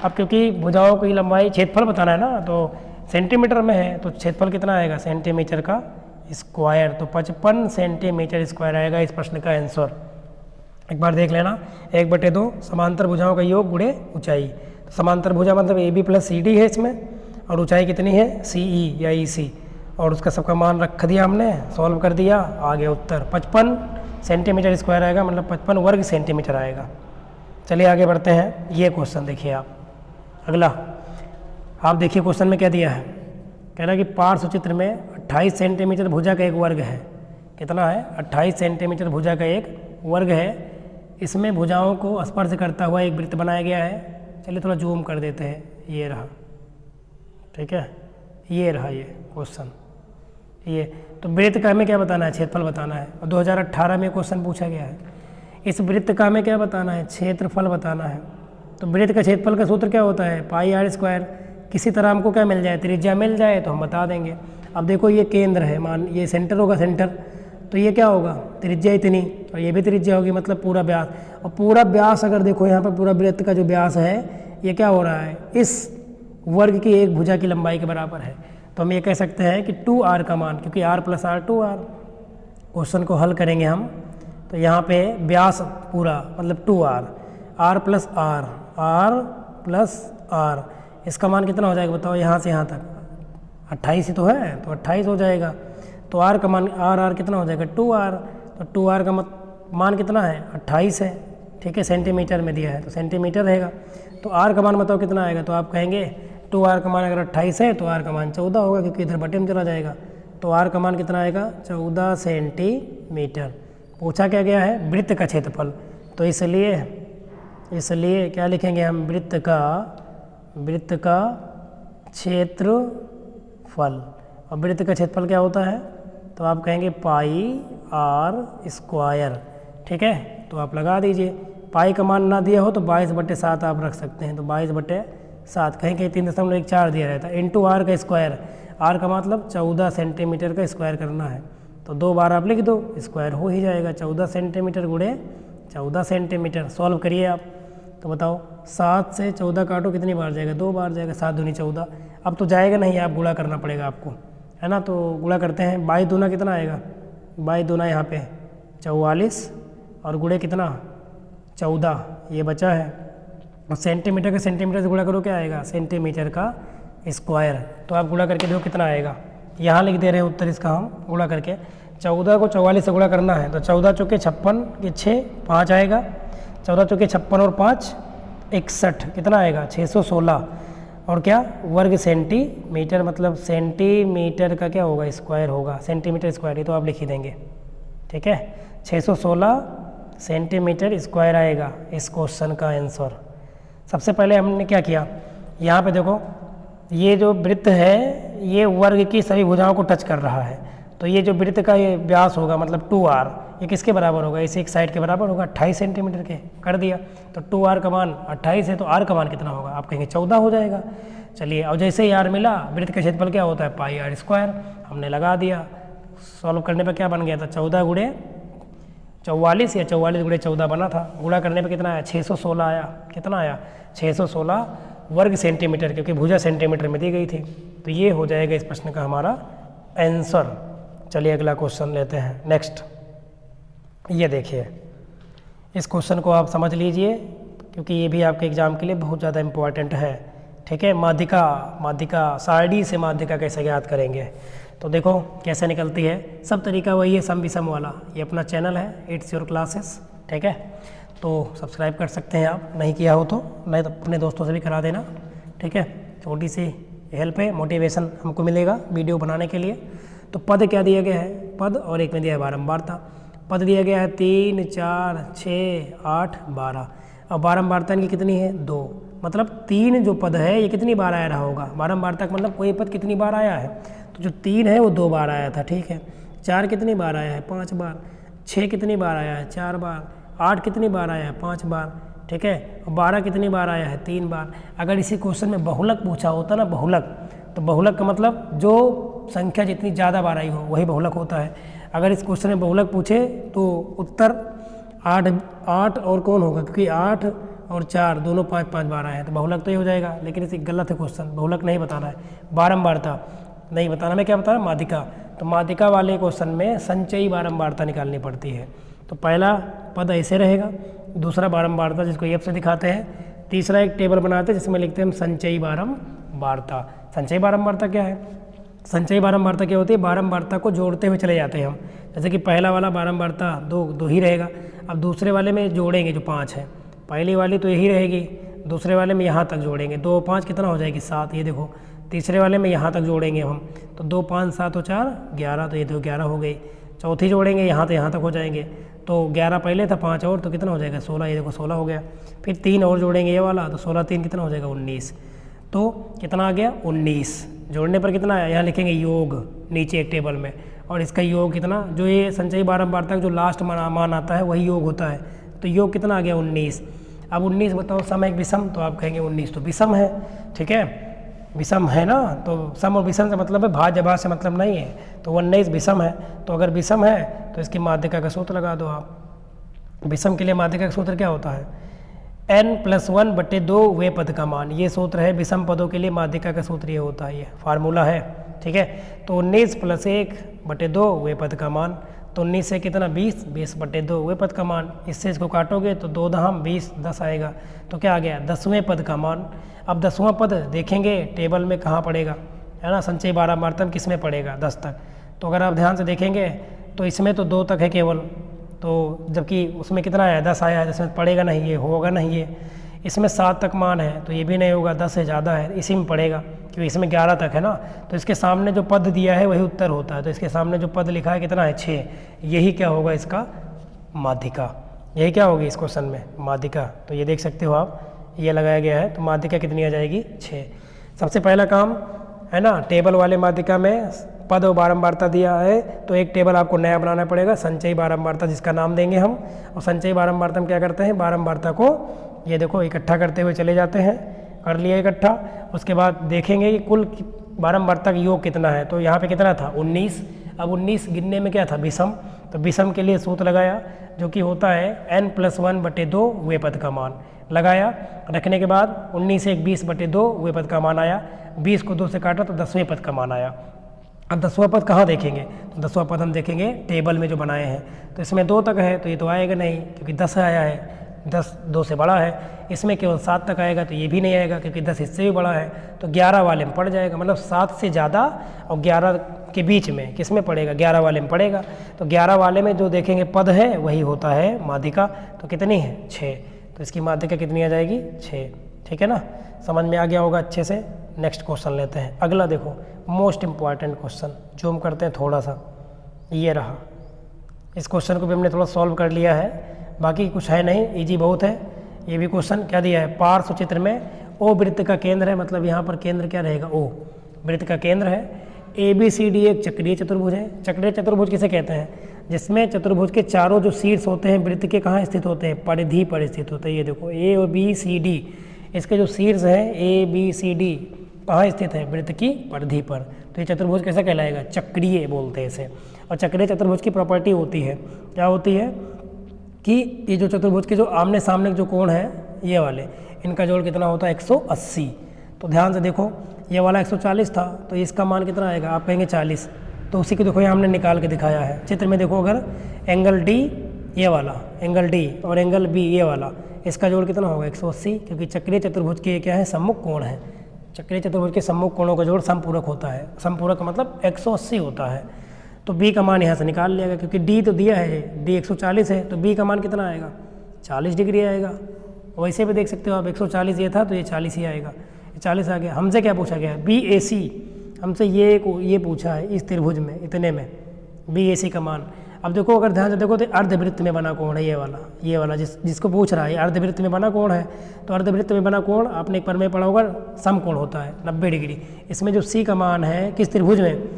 अब क्योंकि भुजाओं की लंबाई क्षेत्रफल बताना है ना, तो सेंटीमीटर में है, तो क्षेत्रफल कितना आएगा सेंटीमीटर का स्क्वायर, तो 55 सेंटीमीटर स्क्वायर आएगा इस प्रश्न का आंसर। एक बार देख लेना, 1/2 समांतर भुजाओं का योग गुणे ऊंचाई, तो समांतर भुजा मतलब AB प्लस CD है इसमें, और ऊंचाई कितनी है CE या EC, और उसका सबका मान रख दिया हमने, सॉल्व कर दिया, आ गया उत्तर 55 सेंटीमीटर स्क्वायर आएगा, मतलब 55 वर्ग सेंटीमीटर आएगा। चलिए आगे बढ़ते हैं, ये क्वेश्चन देखिए आप, अगला आप देखिए क्वेश्चन में क्या दिया है, कह रहा है कि पार्श्व चित्र में 28 सेंटीमीटर भुजा का एक वर्ग है, कितना है 28 सेंटीमीटर भुजा का एक वर्ग है, इसमें भुजाओं को स्पर्श करता हुआ एक वृत्त बनाया गया है। चलिए थोड़ा जूम कर देते हैं, ये रहा, ठीक है, ये रहा ये क्वेश्चन, ये तो वृत्त का हमें क्या बताना है, क्षेत्रफल बताना है, और 2018 में क्वेश्चन पूछा गया है। इस वृत्त का हमें क्या बताना है, क्षेत्रफल बताना है। तो वृत्त का क्षेत्रफल का सूत्र क्या होता है πr², किसी तरह हमको क्या मिल जाए, त्रिज्या मिल जाए तो हम बता देंगे। अब देखो ये केंद्र है, मान ये सेंटर होगा, सेंटर, तो ये क्या होगा त्रिज्या इतनी, और ये भी त्रिज्या होगी मतलब पूरा व्यास, और पूरा व्यास अगर देखो यहाँ पर पूरा वृत्त का जो व्यास है ये क्या हो रहा है, इस वर्ग की एक भुजा की लंबाई के बराबर है। तो हम ये कह सकते हैं कि 2r का मान, क्योंकि r plus are 2r। Question को हल करेंगे हम, तो यहाँ पे व्यास पूरा मतलब 2r, r प्लस r, इसका मान कितना हो जाएगा बताओ, यहाँ से यहाँ तक 28 ही तो है, तो 28 हो जाएगा। तो r का मान r कितना हो जाएगा 2r, तो 2r का मान कितना है 28 है, ठीक है, सेंटीमीटर में दिया है तो सेंटीमीटर रहेगा। तो r का मान बताओ कितना आएगा, तो आप कहेंगे 2r का मान अगर 28 है तो r का मान 14 होगा, क्योंकि इधर बटे में चला जाएगा। तो r का मान कितना आएगा 14 सेंटीमीटर। पूछा क्या गया है, वृत्त का क्षेत्रफल, तो इसलिए क्या लिखेंगे हम, वृत्त का क्षेत्रफल। और वृत्त का क्षेत्रफल क्या होता है, तो आप कहेंगे पाई r स्क्वायर, ठीक है। तो आप लगा दीजिए, पाई का मान ना दिया हो तो 22/7 आप रख सकते हैं, तो 22/7, कहीं कहीं 3.14 दिया रहता है, इंटू r का स्क्वायर। r का मतलब 14 सेंटीमीटर का स्क्वायर करना है, तो 2 बार आप लिख दो, स्क्वायर हो ही जाएगा। 14 सेंटीमीटर गुणे 14 सेंटीमीटर। सॉल्व करिए आप, तो बताओ 7 से 14 काटो कितनी बार जाएगा, 2 बार जाएगा, 7 दूनी 14। अब तो जाएगा नहीं, आप गुणा करना पड़ेगा आपको, है ना। तो गुणा करते हैं, 22 दूना कितना आएगा, 22 दूना यहाँ पे 44 और गुणे कितना 14, ये बचा है। और सेंटीमीटर का सेंटीमीटर से गुणा करो, क्या आएगा, सेंटीमीटर का स्क्वायर। तो आप गुणा करके देखो कितना आएगा, यहाँ लिख दे रहे हैं उत्तर इसका हम गुणा करके। 14 को 44 से गुणा करना है, तो 14 चौके 56 के 6 5 आएगा, 14 चौके 56 और 5 61, कितना आएगा 616। और क्या वर्ग सेंटीमीटर, मतलब सेंटीमीटर का क्या होगा स्क्वायर होगा, सेंटीमीटर स्क्वायर, ये तो आप लिख ही देंगे, ठीक है। 616 सेंटीमीटर स्क्वायर आएगा इस क्वेश्चन का आंसर। सबसे पहले हमने क्या किया, यहाँ पे देखो ये जो वृत्त है ये वर्ग की सभी भुजाओं को टच कर रहा है, तो ये जो वृत्त का ये व्यास होगा मतलब 2r, ये किसके बराबर होगा, इस एक साइड के बराबर होगा, 28 सेंटीमीटर के कर दिया। तो 2r का मान 28 है, तो r का मान कितना होगा, आप कहेंगे 14 हो जाएगा। चलिए, और जैसे ही r मिला, वृत्त का क्षेत्रफल क्या होता है पाई r स्क्वायर, हमने लगा दिया। सॉल्व करने पर क्या बन गया था, 14 गुणे 44 या 44 गुणे 14 बना था। गुणा करने पर कितना आया 616 आया, कितना आया 616 वर्ग सेंटीमीटर, क्योंकि भुजा सेंटीमीटर में दी गई थी। तो ये हो जाएगा इस प्रश्न का हमारा आंसर। चलिए अगला क्वेश्चन लेते हैं, नेक्स्ट। ये देखिए, इस क्वेश्चन को आप समझ लीजिए, क्योंकि ये भी आपके एग्जाम के लिए बहुत ज़्यादा इम्पोर्टेंट है, ठीक है। माध्यिका सारणी से माध्यिका कैसे ज्ञात करेंगे, तो देखो कैसे निकलती है। सब तरीका वही है, सम विषम वाला। ये अपना चैनल है इट्स योर क्लासेस, ठीक है। तो सब्सक्राइब कर सकते हैं आप, नहीं किया हो तो, नहीं तो अपने दोस्तों से भी करा देना, ठीक है। छोटी सी हेल्प है, मोटिवेशन हमको मिलेगा वीडियो बनाने के लिए। तो पद क्या दिया गया है, पद, और एक में दिया है बारंबारता। पद दिया गया है 3 4 6 8 12, और बारंबारता इनकी कितनी है 2, मतलब 3 जो पद है ये कितनी बार आया रहा होगा। बारंबारता का मतलब कोई पद कितनी बार आया है, तो जो 3 है वो 2 बार आया था, ठीक है। 4 कितनी बार आया है 5 बार, 6 कितनी बार आया है 4 बार, 8 कितनी बार आया है 5 बार, ठीक है। और 12 कितनी बार आया है 3 बार। अगर इसी क्वेश्चन में बहुलक पूछा होता ना, बहुलक, तो बहुलक का मतलब जो संख्या जितनी ज़्यादा बार आई हो वही बहुलक होता है। अगर इस क्वेश्चन में बहुलक पूछे तो उत्तर 8 और कौन होगा, क्योंकि 8 और 4 दोनों 5 बार आए हैं, तो बहुलक तो ही हो जाएगा। लेकिन इसे गलत है क्वेश्चन, बहुलक नहीं बताना है, बारंबारता नहीं बताना। मैं क्या बता रहा, माध्यिका। तो माध्यिका वाले क्वेश्चन में संचयी बारंबारता निकालनी पड़ती है। तो पहला पद ऐसे रहेगा, दूसरा बारंबारता जिसको एफ से दिखाते हैं, तीसरा एक टेबल बनाते हैं जिसमें लिखते हैं हम संचयी बारंबारता। संचयी बारंबारता क्या है, संचयी बारंबारता क्या होती है, बारंबारता को जोड़ते हुए चले जाते हैं हम। जैसे कि पहला वाला बारंबारता 2 ही रहेगा, अब दूसरे वाले में जोड़ेंगे जो 5 है, पहली वाली तो यही रहेगी, दूसरे वाले में यहाँ तक जोड़ेंगे, 2 और 5 कितना हो जाएगी 7, ये देखो। तीसरे वाले में यहाँ तक जोड़ेंगे हम, तो 2 5 7 और 4 11, तो ये तो 11 हो गई। चौथी जोड़ेंगे यहाँ तो यहाँ तक हो जाएंगे, तो 11 पहले था, 5 और, तो कितना हो जाएगा 16, ये देखो 16 हो गया। फिर 3 और जोड़ेंगे ये वाला, तो 16 3 कितना हो जाएगा 19, तो कितना आ गया 19। जोड़ने पर कितना आया, यहाँ लिखेंगे योग नीचे एक टेबल में, और इसका योग कितना, जो ये संचयी बारंबारता का जो लास्ट मान आता है वही योग होता है, तो योग कितना आ गया 19। अब 19 बताओ सम है विषम, तो आप कहेंगे 19 तो विषम है, ठीक है, विषम है ना। तो सम और विषम से मतलब है भाज्य भाज्य से मतलब नहीं है, तो 19 विषम है। तो अगर विषम है तो इसकी माध्यिका का सूत्र लगा दो आप। विषम के लिए माध्यिका का सूत्र क्या होता है, n+1/2 वे पद का मान। ये सूत्र है विषम पदों के लिए माध्यिका का सूत्र ये होता है, ये फार्मूला है। ठीक है, तो 19 + 1/2 वे पद का मान। तो 19 से कितना 20, 20/2 वे पद का मान। इससे इसको काटोगे तो 2 दहम 20, 10 आएगा। तो क्या आ गया 10वें पद का मान। अब 10वां पद देखेंगे टेबल में कहाँ पड़ेगा, है ना, संचयी बारंबारतम किस में पड़ेगा 10 तक। तो अगर आप ध्यान से देखेंगे तो इसमें तो 2 तक है केवल, तो जबकि उसमें कितना आया 10 आया है, जिसमें पड़ेगा नहीं, ये होगा नहीं ये। इसमें 7 तक मान है तो ये भी नहीं होगा, 10 से ज़्यादा है, इसी में पड़ेगा क्योंकि इसमें 11 तक है ना। तो इसके सामने जो पद दिया है वही उत्तर होता है। तो इसके सामने जो पद लिखा है कितना है 6, यही क्या होगा इसका माध्यिका। यही क्या होगी इस क्वेश्चन में माध्यिका। तो ये देख सकते हो आप, ये लगाया गया है। तो माध्यिका कितनी आ जाएगी 6। सबसे पहला काम है ना, टेबल वाले माध्यिका में पद और बारंबारता दिया है तो एक टेबल आपको नया बनाना पड़ेगा, संचयी बारंबारता जिसका नाम देंगे हम। और संचयी बारंबारता में क्या करते हैं, बारंबारता को ये देखो इकट्ठा करते हुए चले जाते हैं। कर लिया इकट्ठा, उसके बाद देखेंगे कि कुल बारंबारता का योग कितना है। तो यहाँ पे कितना था 19। अब 19 गिनने में क्या था विषम, तो विषम के लिए सूत्र लगाया जो कि होता है n+1/2 वे पद का मान। लगाया, रखने के बाद 19 से 20/2 वे पद का मान आया। 20 को 2 से काटा तो 10वें पद का मान आया। अब 10वां पद कहाँ देखेंगे, तो 10वां पद हम देखेंगे टेबल में जो बनाए हैं। तो इसमें 2 तक है तो ये तो आएगा नहीं क्योंकि 10 आया है, 10 2 से बड़ा है। इसमें केवल 7 तक आएगा तो ये भी नहीं आएगा क्योंकि 10 इससे भी बड़ा है। तो 11 वाले में पड़ जाएगा, मतलब 7 से ज़्यादा और 11 के बीच में किस में पड़ेगा, 11 वाले में पड़ेगा। तो 11 वाले में जो देखेंगे पद है वही होता है माध्यिका। तो कितनी है 6, तो इसकी माध्यिका कितनी आ जाएगी 6। ठीक है ना, समझ में आ गया होगा अच्छे से। नेक्स्ट क्वेश्चन लेते हैं। अगला देखो मोस्ट इम्पॉर्टेंट क्वेश्चन, जूम करते हैं थोड़ा सा, ये रहा। इस क्वेश्चन को भी हमने थोड़ा सॉल्व कर लिया है, बाकी कुछ है नहीं, इजी बहुत है। ये भी क्वेश्चन क्या दिया है, पार्श्व चित्र में ओ वृत्त का केंद्र है, मतलब यहाँ पर केंद्र क्या रहेगा ओ, वृत्त का केंद्र है। ABCD एक चक्रीय चतुर्भुज है। चक्रीय चतुर्भुज किसे कहते हैं, जिसमें चतुर्भुज के चारों जो शीर्ष होते हैं वृत्त के कहाँ स्थित होते हैं, परिधि पर स्थित होते हैं। ये देखो A और B C D, इसके जो शीर्ष हैं ABCD कहाँ स्थित है, वृत्त की परिधि पर। तो ये चतुर्भुज कैसा कहलाएगा, चक्रीय बोलते हैं इसे। और चक्रीय चतुर्भुज की प्रॉपर्टी होती है, क्या होती है कि ये जो चतुर्भुज के जो आमने सामने जो कोण है ये वाले, इनका जोड़ कितना होता है 180। तो ध्यान से देखो, ये वाला 140 था तो इसका मान कितना आएगा, आप कहेंगे 40। तो उसी को देखो यहाँ हमने निकाल के दिखाया है चित्र में। देखो अगर एंगल D ये वाला, एंगल D और एंगल B ये वाला, इसका जोड़ कितना होगा 180, क्योंकि चक्रीय चतुर्भुज के क्या है सम्मुख कोण है। चक्रीय चतुर्भुज के सम्मुख कोणों का जोड़ समपूरक होता है। समपूरक का मतलब 180 होता है। तो B का मान यहाँ से निकाल लिया गया, क्योंकि D तो दिया है, D 140 है, तो B का मान कितना आएगा 40 डिग्री आएगा। वैसे भी देख सकते हो आप, 140 ये था तो ये 40 ही आएगा, 40 आ गया। हमसे क्या पूछा गया है, BAC, हमसे ये पूछा है इस त्रिभुज में इतने में BAC का मान। अब देखो अगर ध्यान से देखो तो अर्धवृत्त में बना कोण है ये वाला जिसको पूछ रहा है, अर्धवृत्त में बना कोण है। तो अर्धवृत्त में बना कोण आपने एक पर में पढ़ा होगा समकोण होता है 90 डिग्री। इसमें जो C का मान है किस त्रिभुज में,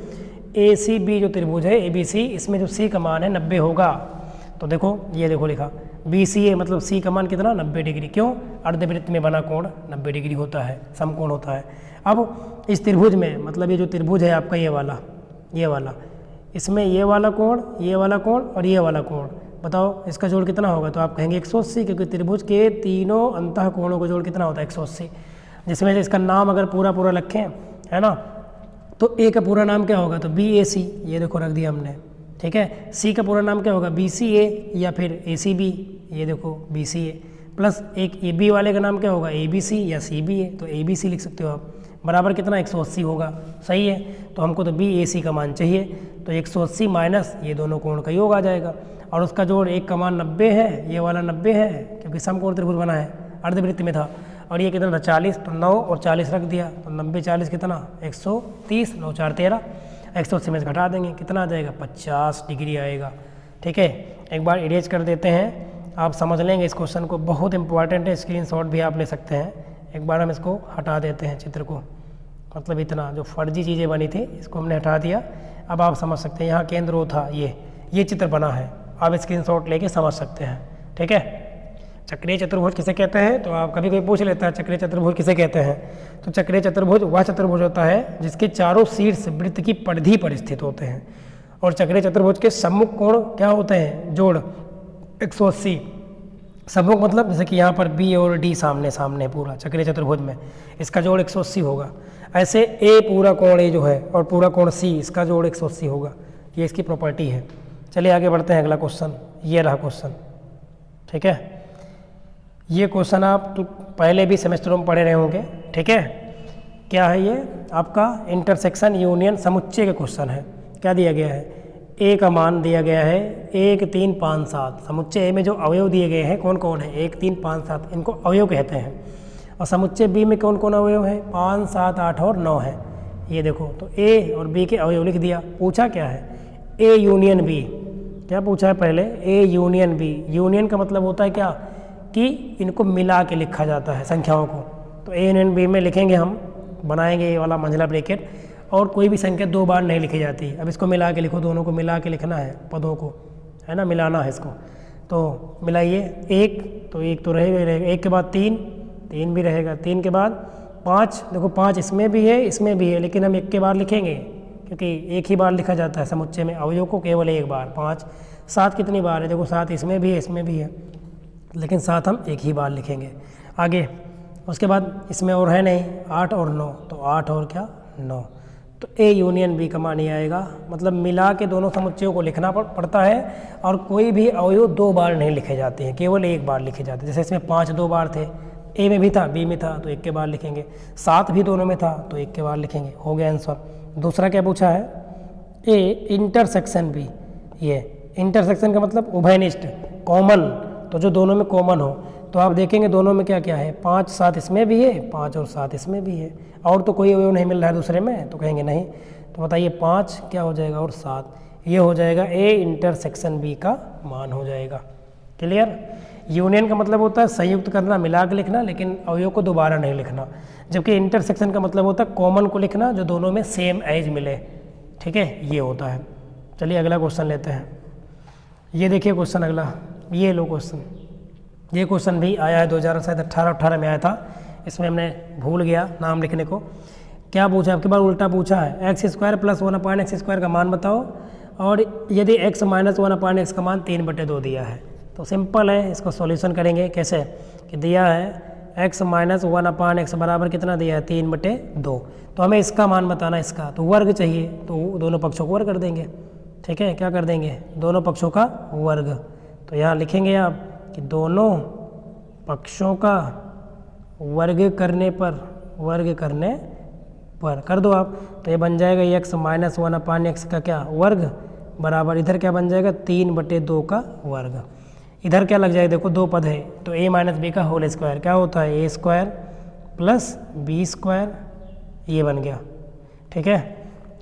ACB जो त्रिभुज है ABC, इसमें जो C का मान है 90 होगा। तो देखो ये देखो लिखा BCA, मतलब C का मान कितना 90 डिग्री। क्यों, अर्धवृत्त में बना कोण 90 डिग्री होता है, समकोण होता है। अब इस त्रिभुज में, मतलब ये जो त्रिभुज है आपका ये वाला, इसमें ये वाला कोण और ये वाला कोण, बताओ इसका जोड़ कितना होगा। तो आप कहेंगे 180, क्योंकि त्रिभुज के तीनों अंतः कोणों का जोड़ कितना होता है 180। जिसमें से इसका नाम अगर पूरा रखें है ना, तो A का पूरा नाम क्या होगा, तो BAC, ये देखो रख दिया हमने। ठीक है, C का पूरा नाम क्या होगा BCA या फिर ACB, ये देखो BCA, प्लस एक AB वाले का नाम क्या होगा ABC या CBA, तो ABC लिख सकते हो आप। बराबर कितना 180 होगा, सही है। तो हमको तो BAC का मान चाहिए, तो 180 माइनस ये दोनों कोण का योग आ जाएगा। और उसका जोड़ एक का मान 90 है, ये वाला 90 है क्योंकि समकोण त्रिभुज बना है, अर्धवृत्त में था। और ये कितना था 40, तो 9 और 40 रख दिया, तो 90 40 कितना 130, 9 4 13, 180 में से घटा देंगे कितना आ जाएगा 50 डिग्री आएगा। ठीक है, एक बार इरेज कर देते हैं, आप समझ लेंगे इस क्वेश्चन को, बहुत इंपॉर्टेंट है, स्क्रीनशॉट भी आप ले सकते हैं। एक बार हम इसको हटा देते हैं चित्र को, मतलब इतना जो फर्जी चीज़ें बनी थी इसको हमने हटा दिया। अब आप समझ सकते हैं, यहाँ केंद्र वो था, ये चित्र बना है, आप स्क्रीनशॉट लेके समझ सकते हैं। ठीक है, चक्रीय चतुर्भुज किसे कहते हैं, तो आप कभी कोई पूछ लेता है चक्रीय चतुर्भुज किसे कहते हैं। तो चक्रीय चतुर्भुज वह चतुर्भुज होता है जिसके चारों शीर्ष वृत्त की परिधि पर स्थित होते हैं। और चक्रीय चतुर्भुज के सम्मुख कोण क्या होते हैं, जोड़ 180, सम्मुख मतलब जैसे कि यहाँ पर बी और डी सामने सामने पूरा चक्रीय चतुर्भुज में, इसका जोड़ 180 होगा। ऐसे ए पूरा कोण ए जो है और पूरा कोण सी, इसका जोड़ 180 होगा। ये इसकी प्रॉपर्टी है। चलिए आगे बढ़ते हैं, अगला क्वेश्चन। ये रहा क्वेश्चन, ठीक है। ये क्वेश्चन आप पहले भी सेमेस्टरों में पढ़े रहे होंगे, ठीक है। क्या है ये? आपका इंटरसेक्शन यूनियन समुच्चय का क्वेश्चन है। क्या दिया गया है? ए का मान दिया गया है 1 3 5 7। समुच्चय ए में जो अवयव दिए गए हैं कौन कौन है? 1 3 5 7, इनको अवयव कहते हैं। और समुच्चय बी में कौन कौन अवयव है? 5 7 8 और 9 है। ये देखो, तो ए और बी के अवयव लिख दिया। पूछा क्या है? A union B. क्या पूछा है पहले? ए यूनियन बी। यूनियन का मतलब होता है क्या कि इनको मिला के लिखा जाता है संख्याओं को। तो ए यूनियन बी में लिखेंगे हम, बनाएंगे ये वाला मंझला ब्रैकेट, और कोई भी संख्या 2 बार नहीं लिखी जाती। अब इसको मिला के लिखो, दोनों को मिला के लिखना है, पदों को, है ना, मिलाना है इसको। तो मिलाइए, 1 तो 1 तो रहेगा ही रहेगा, 1 के बाद 3 3 भी रहेगा, 3 के बाद 5, देखो 5 इसमें भी है इसमें भी है, लेकिन हम 1 के बार लिखेंगे क्योंकि एक ही बार लिखा जाता है समुच्चय में अवयव को, केवल एक बार। 5 7 कितनी बार है? देखो 7 इसमें भी है इसमें भी है, लेकिन 7 हम एक ही बार लिखेंगे। आगे उसके बाद इसमें और है नहीं, 8 और 9, तो 8 और क्या 9। तो ए यूनियन बी का मान ये आएगा। मतलब मिला के दोनों समुच्चयों को लिखना पड़ता है, और कोई भी अवयव 2 बार नहीं लिखे जाते हैं, केवल एक बार लिखे जाते हैं। जैसे इसमें 5 2 बार थे, ए में भी था बी में था, तो 1 के बार लिखेंगे। 7 भी दोनों में था, तो 1 के बार लिखेंगे। हो गया आंसर। दूसरा क्या पूछा है? A intersection B. ये इंटरसेक्शन का मतलब उभयनिष्ठ, कॉमन, तो जो दोनों में कॉमन हो। तो आप देखेंगे दोनों में क्या क्या है? 5 7 इसमें भी है, 5 और 7 इसमें भी है, और तो कोई अवयव नहीं मिल रहा है दूसरे में, तो कहेंगे नहीं। तो बताइए 5 क्या हो जाएगा और 7, ये हो जाएगा ए इंटरसेक्शन बी का मान हो जाएगा। क्लियर? यूनियन का मतलब होता है संयुक्त करना, मिला के लिखना, लेकिन अवयव को दोबारा नहीं लिखना। जबकि इंटरसेक्शन का मतलब होता है कॉमन को लिखना, जो दोनों में सेम एज मिले, ठीक है, ये होता है। चलिए अगला क्वेश्चन लेते हैं। ये देखिए क्वेश्चन अगला, ये लो क्वेश्चन। ये क्वेश्चन भी आया है 2018 में आया था। इसमें हमने भूल गया नाम लिखने को। क्या पूछा? आपके बार उल्टा पूछा है, x² + 1/x² का मान बताओ, और यदि x - 1/x का मान 3/2 दिया है। तो सिंपल है, इसको सॉल्यूशन करेंगे। कैसे? कि दिया है x - 1/x बराबर कितना दिया है? 3/2। तो हमें इसका मान बताना, इसका तो वर्ग चाहिए, तो दोनों पक्षों को वर्ग कर देंगे। ठीक है, क्या कर देंगे? दोनों पक्षों का वर्ग। तो यहाँ लिखेंगे आप कि दोनों पक्षों का वर्ग करने पर कर दो आप, तो ये बन जाएगा x - 1/x का क्या वर्ग, बराबर इधर क्या बन जाएगा? 3/2 का वर्ग। इधर क्या लग जाएगा? देखो 2 पद है, तो a - b का होल स्क्वायर क्या होता है? a² + b², ये बन गया। ठीक है,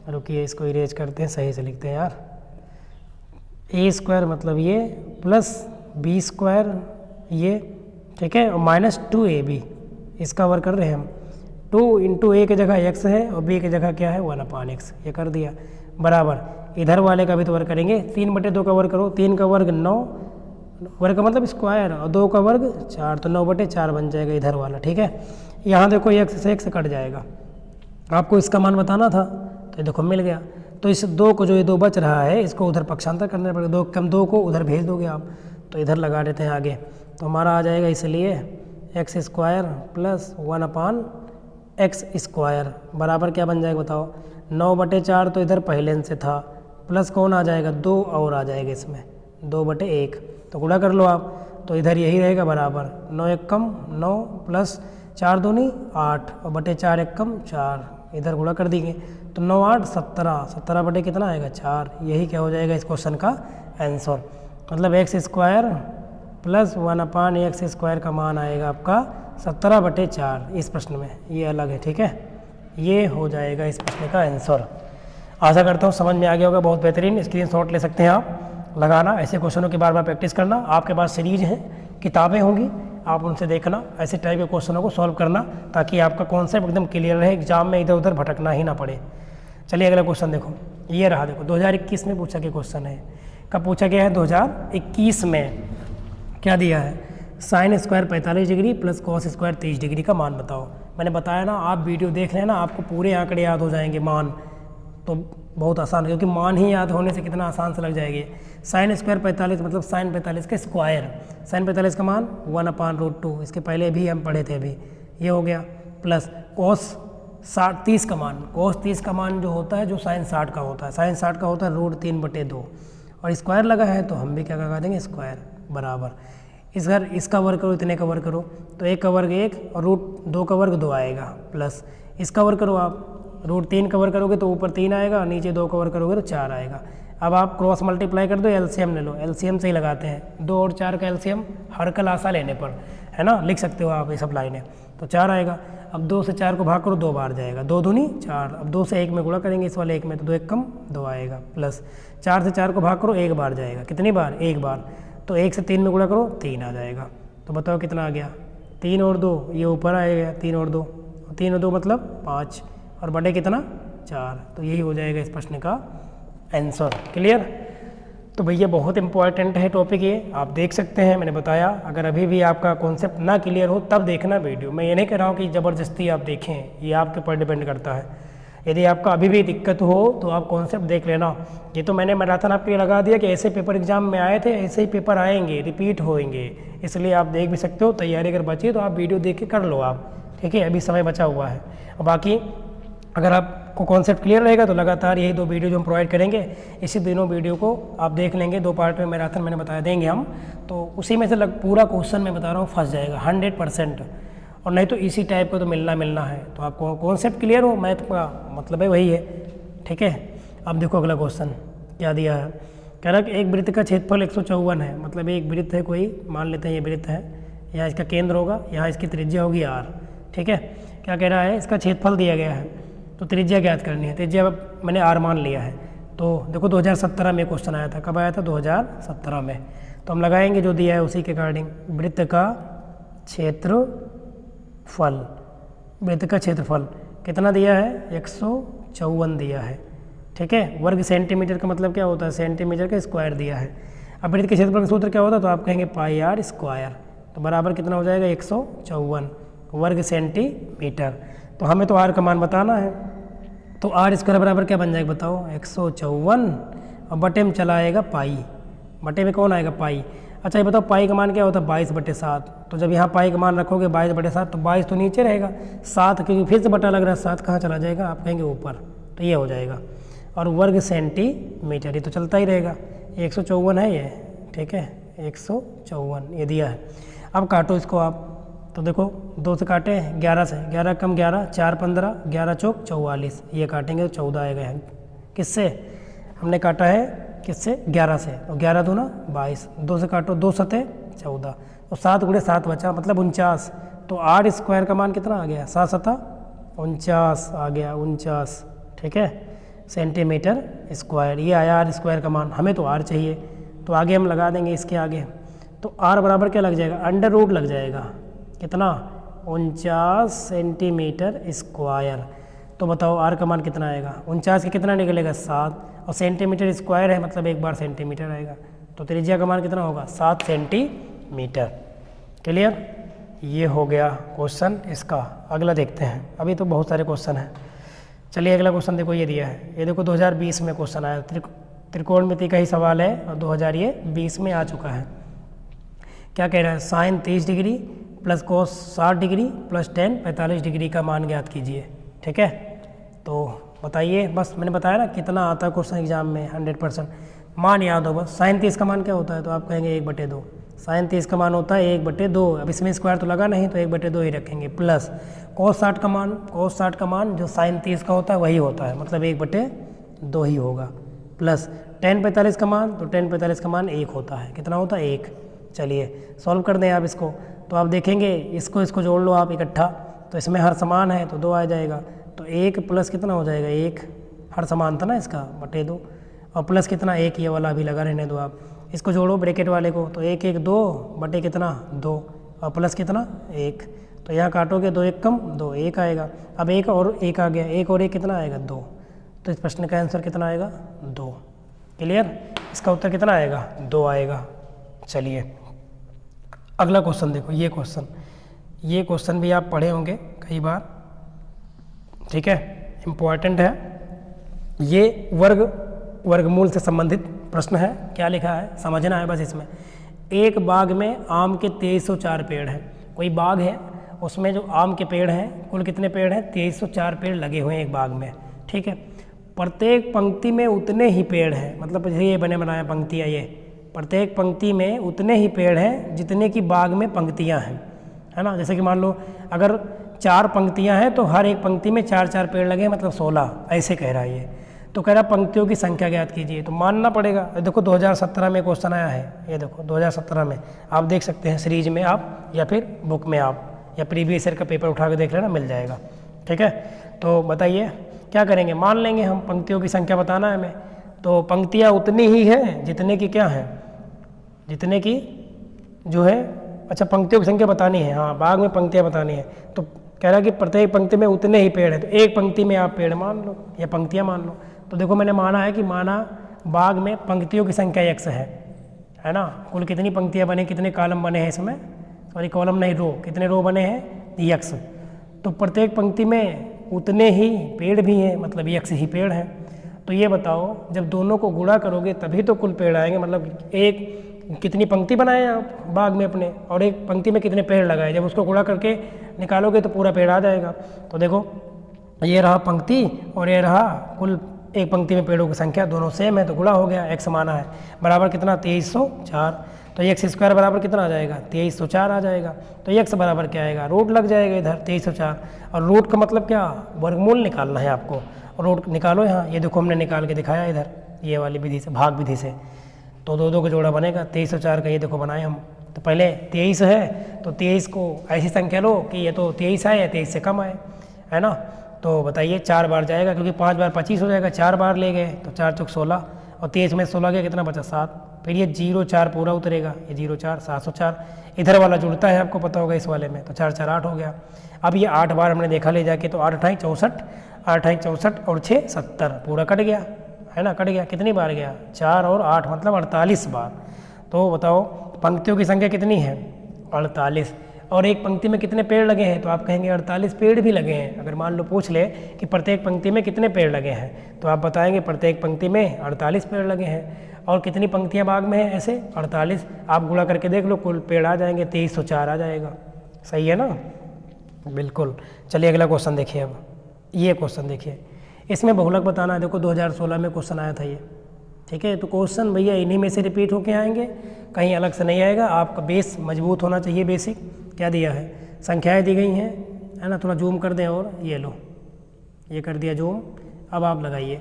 रुकिए इसको इरेज करते हैं, सही से लिखते हैं यार। a² मतलब ये प्लस b² ये, ठीक है, और -2ab इसका वर्ग कर रहे हैं हम। 2 × a की जगह x है और b की जगह क्या है? 1/x, ये कर दिया, बराबर इधर वाले का भी तो वर्ग करेंगे। 3/2 का वर्ग करो, 3 का वर्ग 9, वर्ग का मतलब स्क्वायर, और 2 का वर्ग 4, तो 9/4 बन जाएगा इधर वाला। ठीक है, यहाँ देखो x से x कट जाएगा। आपको इसका मान बताना था, तो देखो मिल गया। तो इस 2 को, जो ये 2 बच रहा है, इसको उधर पक्षांतर करना पड़ेगा। 2 को उधर भेज दोगे आप, तो इधर लगा देते हैं आगे। तो हमारा आ जाएगा इसलिए x² + 1/x² बराबर क्या बन जाएगा बताओ? 9/4 तो इधर पहले से था, प्लस कौन आ जाएगा? 2 और आ जाएगा इसमें, 2/1, तो गुणा कर लो आप, तो इधर यही रहेगा बराबर 9 × 1 = 9 + 4 × 2 = 8 और बटे 4 × 1 = 4, इधर गुणा कर देंगे, तो 9 8 17, 17 बटे कितना आएगा? 4। यही क्या हो जाएगा इस क्वेश्चन का आंसर। मतलब x² + 1/x² का मान आएगा आपका 17/4 इस प्रश्न में, ये अलग है। ठीक है, ये हो जाएगा इस प्रश्न का आंसर। आशा करता हूँ समझ में आ गया होगा। बहुत बेहतरीन, स्क्रीनशॉट ले सकते हैं आप, लगाना, ऐसे क्वेश्चनों की बार बार प्रैक्टिस करना। आपके पास सीरीज है, किताबें होंगी, आप उनसे देखना, ऐसे टाइप के क्वेश्चनों को सॉल्व करना, ताकि आपका कॉन्सेप्ट एकदम क्लियर रहे, एग्जाम में इधर उधर भटकना ही ना पड़े। चलिए अगला क्वेश्चन देखो, ये रहा। देखो 2021 में पूछा गया क्वेश्चन है। कब पूछा गया है? 2021 में। क्या दिया है? sin² 45 डिग्री + cos² 30 डिग्री का मान बताओ। मैंने बताया ना, आप वीडियो देख लेना, आपको पूरे आंकड़े याद हो जाएंगे मान। तो बहुत आसान, क्योंकि मान ही याद होने से कितना आसान से लग जाएगी। साइन स्क्वायर 45 मतलब साइन 45 का स्क्वायर, साइन 45 का मान 1/√2, इसके पहले भी हम पढ़े थे अभी, ये हो गया। प्लस कोस 30 का मान, कोस 30 का मान जो होता है जो साइन 60 का होता है, साइन 60 का होता है √3/2, और स्क्वायर लगा है तो हम भी क्या लगा देंगे स्क्वायर बराबर। इस घर इसका वर्ग करो, इतने का वर्ग करो तो 1 का वर्ग 1 और √2 का वर्ग 2 आएगा। प्लस इसका वर्ग करो आप, √3 का वर्ग करोगे तो ऊपर 3 आएगा, नीचे 2 का वर्ग करोगे तो 4 आएगा। अब आप क्रॉस मल्टीप्लाई कर दो, एलसीएम ले लो, एलसीएम से ही लगाते हैं। 2 और 4 का एलसीएम हर क्लासा लेने पर, है ना, लिख सकते हो आप ये सब लाइनें, तो 4 आएगा। अब 2 से 4 को भाग करो, 2 बार जाएगा, 2 दूनी 4। अब 2 से 1 में गुणा करेंगे इस वाले 1 में, तो 2 1 कम 2 आएगा। प्लस 4 से 4 को भाग करो, 1 बार जाएगा, कितनी बार 1 बार, तो 1 से 3 में गुणा करो 3 आ जाएगा। तो बताओ कितना आ गया, 3 और 2 ये ऊपर आएगा, 3 और 2, 3 और 2 मतलब 5, और बटे कितना 4, तो यही हो जाएगा इस प्रश्न का आंसर। क्लियर। तो भैया बहुत इंपॉर्टेंट है टॉपिक ये, आप देख सकते हैं, मैंने बताया। अगर अभी भी आपका कॉन्सेप्ट ना क्लियर हो तब देखना वीडियो, मैं ये नहीं कह रहा हूँ कि ज़बरदस्ती आप देखें, ये आपके ऊपर डिपेंड करता है। यदि आपका अभी भी दिक्कत हो तो आप कॉन्सेप्ट देख लेना। ये तो मैंने मैराथन आपके लिए लगा दिया कि ऐसे पेपर एग्जाम में आए थे, ऐसे ही पेपर आएंगे, रिपीट होंगे, इसलिए आप देख भी सकते हो। तैयारी अगर बची तो आप वीडियो देख के कर लो आप, ठीक है, अभी समय बचा हुआ है। और बाकी अगर आपको कॉन्सेप्ट क्लियर रहेगा तो लगातार यही 2 वीडियो जो हम प्रोवाइड करेंगे, इसी दिनों वीडियो को आप देख लेंगे। 2 पार्ट में मैराथन मैंने बता देंगे हम, तो उसी में से पूरा क्वेश्चन मैं बता रहा हूँ फंस जाएगा 100%, और नहीं तो इसी टाइप का तो मिलना है। तो आपको कॉन्सेप्ट क्लियर हो, मैथ का मतलब है वही है, ठीक है। अब देखो अगला क्वेश्चन क्या दिया है, कह रहा है कि एक वृत्त का क्षेत्रफल 154 है, मतलब एक वृत्त है कोई, मान लेते हैं ये वृत्त है, यहाँ इसका केंद्र होगा, यहाँ इसकी त्रिज्या होगी r, ठीक है। क्या कह रहा है, इसका क्षेत्रफल दिया गया है तो त्रिज्या ज्ञात करनी है। त्रिज्या मैंने r मान लिया है, तो देखो 2017 में क्वेश्चन आया था, कब आया था 2017 में, तो हम लगाएंगे जो दिया है उसी के अकॉर्डिंग। वृत्त का क्षेत्रफल, वृत्त का क्षेत्रफल कितना दिया है 154 दिया है, ठीक है। वर्ग सेंटीमीटर का मतलब क्या होता है, सेंटीमीटर का स्क्वायर दिया है। अब वृत्त के क्षेत्रफल का सूत्र क्या होता है, तो आप कहेंगे πr², तो बराबर कितना हो जाएगा 154 वर्ग सेंटीमीटर। तो हमें तो r का मान बताना है, तो r² बराबर क्या बन जाएगा बताओ 154, और बटे में चला आएगा पाई, बटे में कौन आएगा पाई। अच्छा ये बताओ पाई का मान क्या होता है 22/7, तो जब यहाँ पाई का मान रखोगे 22/7 तो 22 तो नीचे रहेगा, 7 क्योंकि फिर से बटा लग रहा है, 7 कहाँ चला जाएगा, आप कहेंगे ऊपर, तो ये हो जाएगा। और वर्ग सेंटीमीटर ये तो चलता ही रहेगा, 154 है ये, ठीक है, 154 ये दिया है। अब काटो इसको आप, तो देखो 2 से काटे 11 से, 11 कम 11, 4 15, 11 चौक 44, ये काटेंगे तो 14 आएगा यहाँ। किससे हमने काटा है, किससे 11 से, और 11 दूना 22, 2 से काटो 2 सते 14, और 7 गुणे 7 बचा मतलब 49, तो r² का मान कितना आ गया 7 सता 49 आ गया, 49, ठीक है, सेंटीमीटर स्क्वायर। ये आया r² का मान, हमें तो r चाहिए, तो आगे हम लगा देंगे इसके आगे, तो r बराबर क्या लग जाएगा √ लग जाएगा, कितना 49 सेंटीमीटर स्क्वायर। तो बताओ r का मान कितना आएगा, 49 के कितना निकलेगा 7, और सेंटीमीटर स्क्वायर है मतलब 1 बार सेंटीमीटर आएगा, तो त्रिज्या का मान कितना होगा 7 सेंटीमीटर। क्लियर, ये हो गया क्वेश्चन इसका। अगला देखते हैं, अभी तो बहुत सारे क्वेश्चन हैं। चलिए अगला क्वेश्चन देखो, ये दिया है, ये देखो 2020 में क्वेश्चन आया, त्रिकोणमिति का ही सवाल है, और 2020 में आ चुका है। क्या कह रहा है, sine 30 degree plus cos 60 degree plus tan 45 degree का मान ज्ञात कीजिए, ठीक है। तो बताइए, बस मैंने बताया ना कितना आता है क्वेश्चन एग्जाम में 100%, मान याद हो बस। साइन 30 का मान क्या होता है, तो आप कहेंगे 1/2, साइन 30 का मान होता है 1/2, अब इसमें स्क्वायर तो लगा नहीं तो 1/2 ही रखेंगे, प्लस कोस 60 का मान, कोस 60 का मान जो साइन 30 का होता है वही होता है, मतलब 1/2 ही होगा, प्लस टेन 45 का मान, तो टेन 45 का मान 1 होता है, कितना होता है 1। चलिए सॉल्व कर दें आप इसको, तो आप देखेंगे इसको जोड़ लो आप इकट्ठा, तो इसमें हर समान है तो 2 आ जाएगा, तो 1 प्लस कितना हो जाएगा 1, हर समान था ना इसका, बटे 2, और प्लस कितना 1, ये वाला अभी लगा रहने दो आप, इसको जोड़ो ब्रैकेट वाले को, तो 1 1 2 बटे कितना 2, और प्लस कितना 1, तो यहाँ काटोगे 2 1 कम 2 1 आएगा। अब 1 और 1 आ गया, 1 और 1 कितना आएगा 2, तो इस प्रश्न का आंसर कितना आएगा 2। क्लियर, इसका उत्तर कितना आएगा 2 आएगा। चलिए अगला क्वेश्चन देखो, ये क्वेश्चन भी आप पढ़े होंगे कई बार, ठीक है, इम्पॉर्टेंट है। ये वर्गमूल से संबंधित प्रश्न है। क्या लिखा है समझना है बस इसमें। एक बाग में आम के 2304 पेड़ हैं। कोई बाग है, उसमें जो आम के पेड़ हैं, कुल कितने पेड़ हैं? 2304 पेड़ लगे हुए हैं एक बाग में, ठीक है। प्रत्येक पंक्ति में उतने ही पेड़ हैं, मतलब ये बने बनाया पंक्तियाँ, ये प्रत्येक पंक्ति में उतने ही पेड़ हैं जितने की बाग में पंक्तियाँ हैं, है ना। जैसे कि मान लो अगर 4 पंक्तियाँ हैं तो हर एक पंक्ति में 4-4 पेड़ लगे, मतलब 16, ऐसे कह रहा है ये। तो कह रहा पंक्तियों की संख्या ज्ञात कीजिए, तो मानना पड़ेगा। देखो 2017 में क्वेश्चन आया है, ये देखो 2017 में आप देख सकते हैं सीरीज में आप, या फिर बुक में आप, या प्रीवियस ईयर का पेपर उठा के देख लेना, मिल जाएगा, ठीक है। तो बताइए क्या करेंगे, मान लेंगे हम पंक्तियों की संख्या बताना है हमें। तो पंक्तियाँ उतनी ही है जितने की क्या है, जितने की जो है, अच्छा पंक्तियों की संख्या बतानी है, हाँ बाग में पंक्तियाँ बतानी है। तो कह रहा है कि प्रत्येक पंक्ति में उतने ही पेड़ हैं, तो एक पंक्ति में आप पेड़ मान लो या पंक्तियाँ मान लो। तो देखो मैंने माना है कि माना बाग में पंक्तियों की संख्या x है ना। कुल कितनी पंक्तियाँ बने, कितने कॉलम बने हैं इसमें, सॉरी कॉलम नहीं रो, कितने रो बने हैं x। तो प्रत्येक पंक्ति में उतने ही पेड़ भी हैं, मतलब x ही पेड़ हैं। तो ये बताओ जब दोनों को गुणा करोगे तभी तो कुल पेड़ आएंगे, मतलब एक कितनी पंक्ति बनाए आप बाग में अपने, और एक पंक्ति में कितने पेड़ लगाए, जब उसको गुणा करके निकालोगे तो पूरा पेड़ आ जाएगा। तो देखो ये रहा पंक्ति और ये रहा कुल, एक पंक्ति में पेड़ों की संख्या दोनों सेम है, तो गुणा हो गया, x माना है बराबर कितना 2304। तो x स्क्वायर बराबर कितना आ जाएगा 2304 आ जाएगा। तो x बराबर क्या आएगा, रूट लग जाएगा इधर 2304, और रूट का मतलब क्या, वर्गमूल निकालना है आपको। रूट निकालो यहाँ, ये देखो हमने निकाल के दिखाया इधर, ये वाली विधि से, भाग विधि से। तो 2-2 का जोड़ा बनेगा, 2304 का ये देखो बनाए हम। तो पहले 23 है तो 23 को ऐसी संख्या लो कि ये तो 23 आए या 23 से कम आए, है ना। तो बताइए 4 बार जाएगा, क्योंकि 5 बार 25 हो जाएगा, 4 बार ले गए तो 4 चौक 16, और 23 में 16 गया कितना बचा 7। फिर ये 04 पूरा उतरेगा, ये 04 704, इधर वाला जुड़ता है आपको पता होगा इस वाले में, तो 4 4 8 हो गया। अब ये 8 बार हमने देखा ले जाके, तो 8 8 64, 8 8 64 और 6 70, पूरा कट गया, है ना, कट गया। कितनी बार गया 4 और 8 मतलब 48 बार। तो बताओ पंक्तियों की संख्या कितनी है 48, और एक पंक्ति में कितने पेड़ लगे हैं, तो आप कहेंगे 48 पेड़ भी लगे हैं। अगर मान लो पूछ ले कि प्रत्येक पंक्ति में कितने पेड़ लगे हैं, तो आप बताएंगे प्रत्येक पंक्ति में 48 पेड़ लगे हैं। और कितनी पंक्तियां बाग में हैं, ऐसे 48, आप गुणा करके देख लो, कुल पेड़ आ जाएंगे 2304 आ जाएगा। सही है ना, बिल्कुल। चलिए अगला क्वेश्चन देखिए। अब ये क्वेश्चन देखिए, इसमें बहुलक बताना है। देखो 2016 में क्वेश्चन आया था ये, ठीक है। तो क्वेश्चन भैया इन्हीं में से रिपीट होके आएंगे, कहीं अलग से नहीं आएगा। आपका बेस मजबूत होना चाहिए, बेसिक। क्या दिया है, संख्याएं दी गई हैं, है ना। थोड़ा जूम कर दें, और ये लो, ये कर दिया जूम। अब आप लगाइए,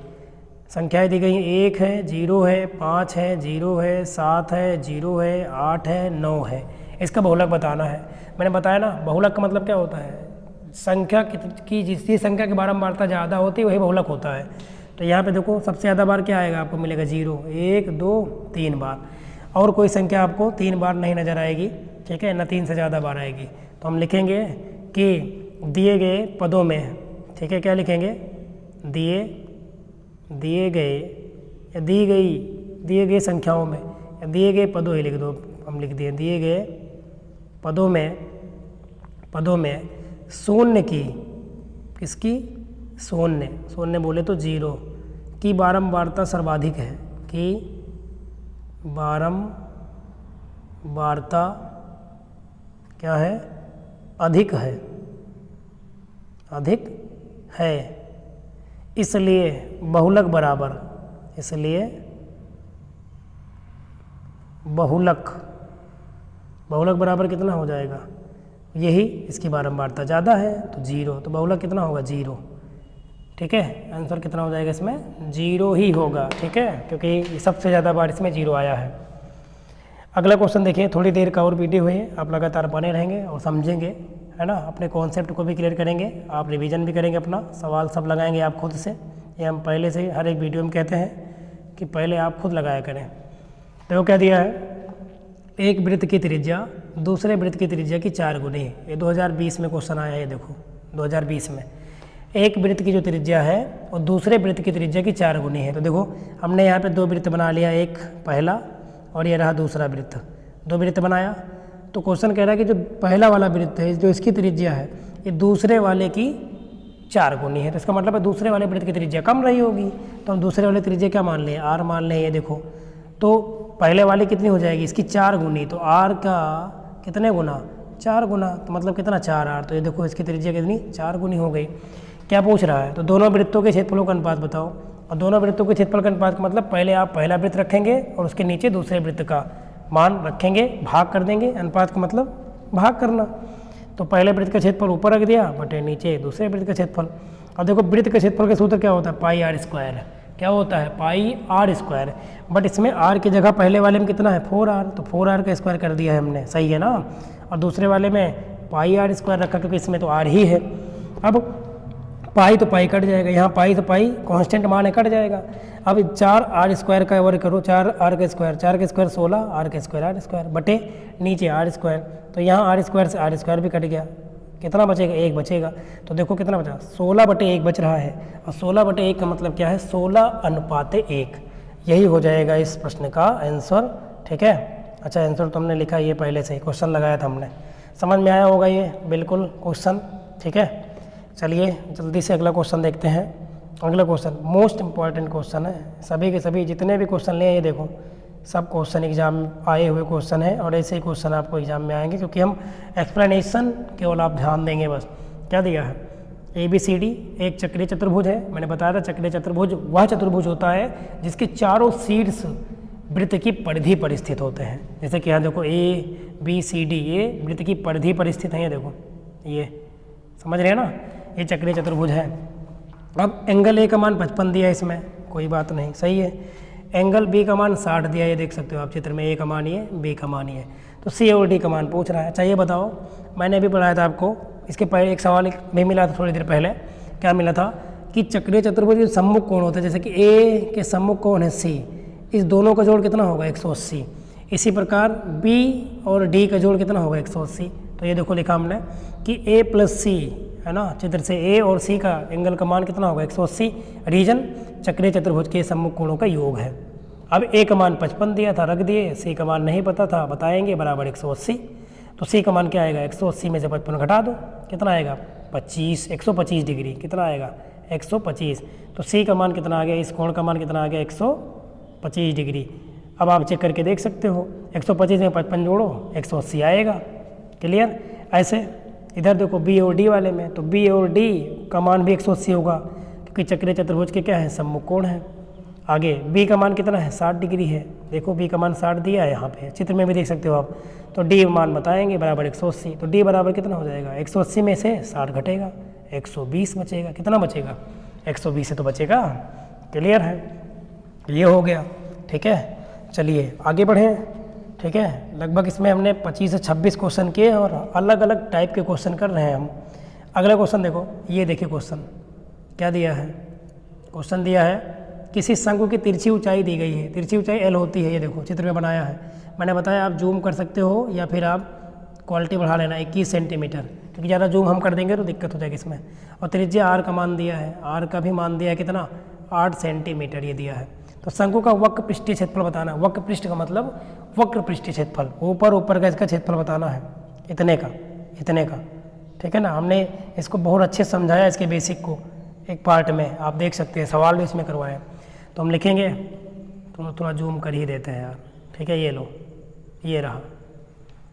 संख्याएं दी गई हैं, 1 है, 0 है, 5 है, 0 है, 7 है, 0 है, 8 है, 9 है। इसका बहुलक बताना है। मैंने बताया ना, बहुलक का मतलब क्या होता है, संख्या की जिसकी संख्या की बारंबारता ज़्यादा होती है वही बहुलक होता है। तो यहाँ पे देखो सबसे ज़्यादा बार क्या आएगा, आपको मिलेगा 0, 1 2 3 बार, और कोई संख्या आपको 3 बार नहीं नज़र आएगी, ठीक है ना, 3 से ज़्यादा बार आएगी। तो हम लिखेंगे कि दिए गए पदों में, ठीक है, क्या लिखेंगे, दिए गए या दिए गए संख्याओं में, या दिए गए पदों ही लिख दो, हम लिख दिए दिए गए पदों में शून्य की, किसकी, शून्य बोले तो 0 की बारंबारता सर्वाधिक है, कि बारंबारता क्या है, अधिक है, इसलिए बहुलक बराबर कितना हो जाएगा, यही इसकी बारंबारता ज़्यादा है तो 0, तो बहुलक कितना होगा 0, ठीक है। आंसर कितना हो जाएगा इसमें 0 ही होगा, ठीक है, क्योंकि सबसे ज़्यादा बार इसमें 0 आया है। अगला क्वेश्चन देखिए, थोड़ी देर का और वीडियो है, आप लगातार बने रहेंगे और समझेंगे, है ना, अपने कॉन्सेप्ट को भी क्लियर करेंगे, आप रिवीजन भी करेंगे, अपना सवाल सब लगाएंगे आप खुद से। ये हम पहले से हर एक वीडियो में कहते हैं कि पहले आप खुद लगाया करें। तो क्या दिया है, एक वृत्त की त्रिज्या दूसरे वृत्त की त्रिज्या की 4 गुनी है। ये 2020 में क्वेश्चन आया है, ये देखो 2020 में एक वृत्त की जो त्रिज्या है और दूसरे वृत्त की त्रिज्या की 4 गुनी है। तो देखो हमने यहाँ पे 2 वृत्त बना लिया, एक पहला और ये रहा दूसरा वृत्त, 2 वृत्त बनाया। तो क्वेश्चन कह रहा है कि जो पहला वाला वृत्त है, जो इसकी त्रिज्या है, ये दूसरे वाले की 4 गुनी है, तो इसका मतलब है दूसरे वाले वृत्त की त्रिज्या कम रही होगी। तो हम दूसरे वाले त्रिज्या क्या मान लें, आर मान लें। ये देखो तो पहले वाली कितनी हो जाएगी, इसकी 4 गुनी, तो आर का कितने गुना, 4 गुना, तो मतलब कितना 4r। तो ये देखो इसकी त्रिज्या कितनी 4 गुनी हो गई। क्या पूछ रहा है, तो दोनों वृत्तों के क्षेत्रफलों का अनुपात बताओ। और दोनों वृत्तों के क्षेत्रफल का अनुपात का मतलब पहले आप पहला वृत्त रखेंगे और उसके नीचे दूसरे वृत्त का मान रखेंगे, भाग कर देंगे। अनुपात का मतलब भाग करना। तो पहले वृत्त का क्षेत्रफल ऊपर रख दिया बटे नीचे दूसरे वृत्त का क्षेत्रफल। अब देखो वृत्त के क्षेत्रफल का सूत्र क्या होता है, पाई आर स्क्वायर। क्या होता है, पाई आर स्क्वायर। बट इसमें आर की जगह पहले वाले में कितना है, 4r, तो 4r का स्क्वायर कर दिया है हमने, सही है ना। और दूसरे वाले में पाई आर स्क्वायर रखा क्योंकि इसमें तो आर ही है। अब पाई तो पाई कट जाएगा, यहाँ पाई तो पाई कांस्टेंट मान है, कट जाएगा। अब 4r स्क्वायर का वर्ग करो, 4r का स्क्वायर, 4 का स्क्वायर 16, r का स्क्वायर r स्क्वायर बटे नीचे r स्क्वायर। तो यहाँ r स्क्वायर से r स्क्वायर भी कट गया, कितना बचेगा, 1 बचेगा। तो देखो कितना बचा, 16 बटे 1 बच रहा है। और 16 बटे 1 का मतलब क्या है, 16:1। यही हो जाएगा इस प्रश्न का आंसर, ठीक है। अच्छा आंसर तो हमने लिखा ये पहले से ही, क्वेश्चन लगाया था हमने, समझ में आया होगा ये बिल्कुल क्वेश्चन, ठीक है। चलिए जल्दी से अगला क्वेश्चन देखते हैं। अगला क्वेश्चन मोस्ट इंपॉर्टेंट क्वेश्चन है, सभी के सभी जितने भी क्वेश्चन लिए ये देखो सब क्वेश्चन एग्जाम आए हुए क्वेश्चन है, और ऐसे ही क्वेश्चन आपको एग्जाम में आएंगे क्योंकि हम एक्सप्लेनेशन केवल आप ध्यान देंगे बस। क्या दिया है, ABCD एक चक्रीय चतुर्भुज है। मैंने बताया था चक्रीय चतुर्भुज वह चतुर्भुज होता है जिसके चारों शीर्ष वृत्त की परिधि पर स्थित होते हैं। जैसे कि यहाँ देखो ABCD ये वृत्त की परिधि पर स्थित है, ये देखो ये समझ रहे हैं ना, ये चक्रीय चतुर्भुज है। अब एंगल A का मान 55 दिया है, इसमें कोई बात नहीं, सही है। एंगल B का मान 60 दिया, ये देख सकते हो आप चित्र में, A का मान ये, B का मान ये। तो C और D का मान पूछ रहा है। अच्छा ये बताओ, मैंने अभी पढ़ाया था आपको, इसके पहले एक सवाल भी मिला था थोड़ी देर पहले। क्या मिला था कि चक्रीय चतुर्भुज के सम्मुख कोण होते हैं, जैसे कि A के सम्मुख कोण है C, इस दोनों का जोड़ कितना होगा, 180। इसी प्रकार B और D का जोड़ कितना होगा, 180। तो ये देखो लिखा हमने कि A + C है ना, चित्र से A और C का एंगल का मान कितना होगा, 180। रीजन चक्रीय चतुर्भुज के सम्मुख कोणों का योग है। अब A का मान 55 दिया था, रख दिए। C का मान नहीं पता था, बताएंगे, बराबर 180। तो C का मान क्या आएगा, 180 में से 55 घटा दो, कितना आएगा 25, 125 डिग्री, कितना आएगा 125। तो C का मान कितना आ गया, इस कोण का मान कितना आ गया, 125 डिग्री। अब आप चेक करके देख सकते हो, 125 में 55 जोड़ो, 180 आएगा। क्लियर। ऐसे इधर देखो B और D वाले में, तो B और D का मान भी 180 होगा क्योंकि चक्रीय चतुर्भुज के क्या है, सम्मुख कोण है। आगे B का मान कितना है, 60 डिग्री है। देखो B का मान 60 दिया है, यहाँ पे चित्र में भी देख सकते हो आप। तो D मान बताएंगे, बराबर 180। तो D बराबर कितना हो जाएगा, 180 में से 60 घटेगा, 120 बचेगा। कितना बचेगा, 120 से तो बचेगा। क्लियर है, ये हो गया, ठीक है। चलिए आगे बढ़ें, ठीक है। लगभग इसमें हमने 25 से 26 क्वेश्चन किए और अलग अलग टाइप के क्वेश्चन कर रहे हैं हम। अगला क्वेश्चन देखो, ये देखिए क्वेश्चन क्या दिया है। क्वेश्चन दिया है किसी शंकु की तिरछी ऊंचाई दी गई है, तिरछी ऊंचाई L होती है, ये देखो चित्र में बनाया है। मैंने बताया आप जूम कर सकते हो या फिर आप क्वालिटी बढ़ा लेना 21 सेंटीमीटर, क्योंकि ज़्यादा जूम हम कर देंगे तो दिक्कत हो जाएगी इसमें। और त्रिज्या R का मान दिया है, R का भी मान दिया है कितना, 8 सेंटीमीटर ये दिया है। तो शंकु का वक्र पृष्ठीय क्षेत्रफल बताना। वक्र पृष्ठ का मतलब वक्र पृष्ठीय क्षेत्रफल, ऊपर का इसका क्षेत्रफल बताना है, इतने का, ठीक है ना। हमने इसको बहुत अच्छे समझाया, इसके बेसिक को एक पार्ट में, आप देख सकते हैं, सवाल भी इसमें करवाए। तो हम लिखेंगे, तो थोड़ा जूम कर ही देते हैं यार, ठीक है। ये लो, ये रहा।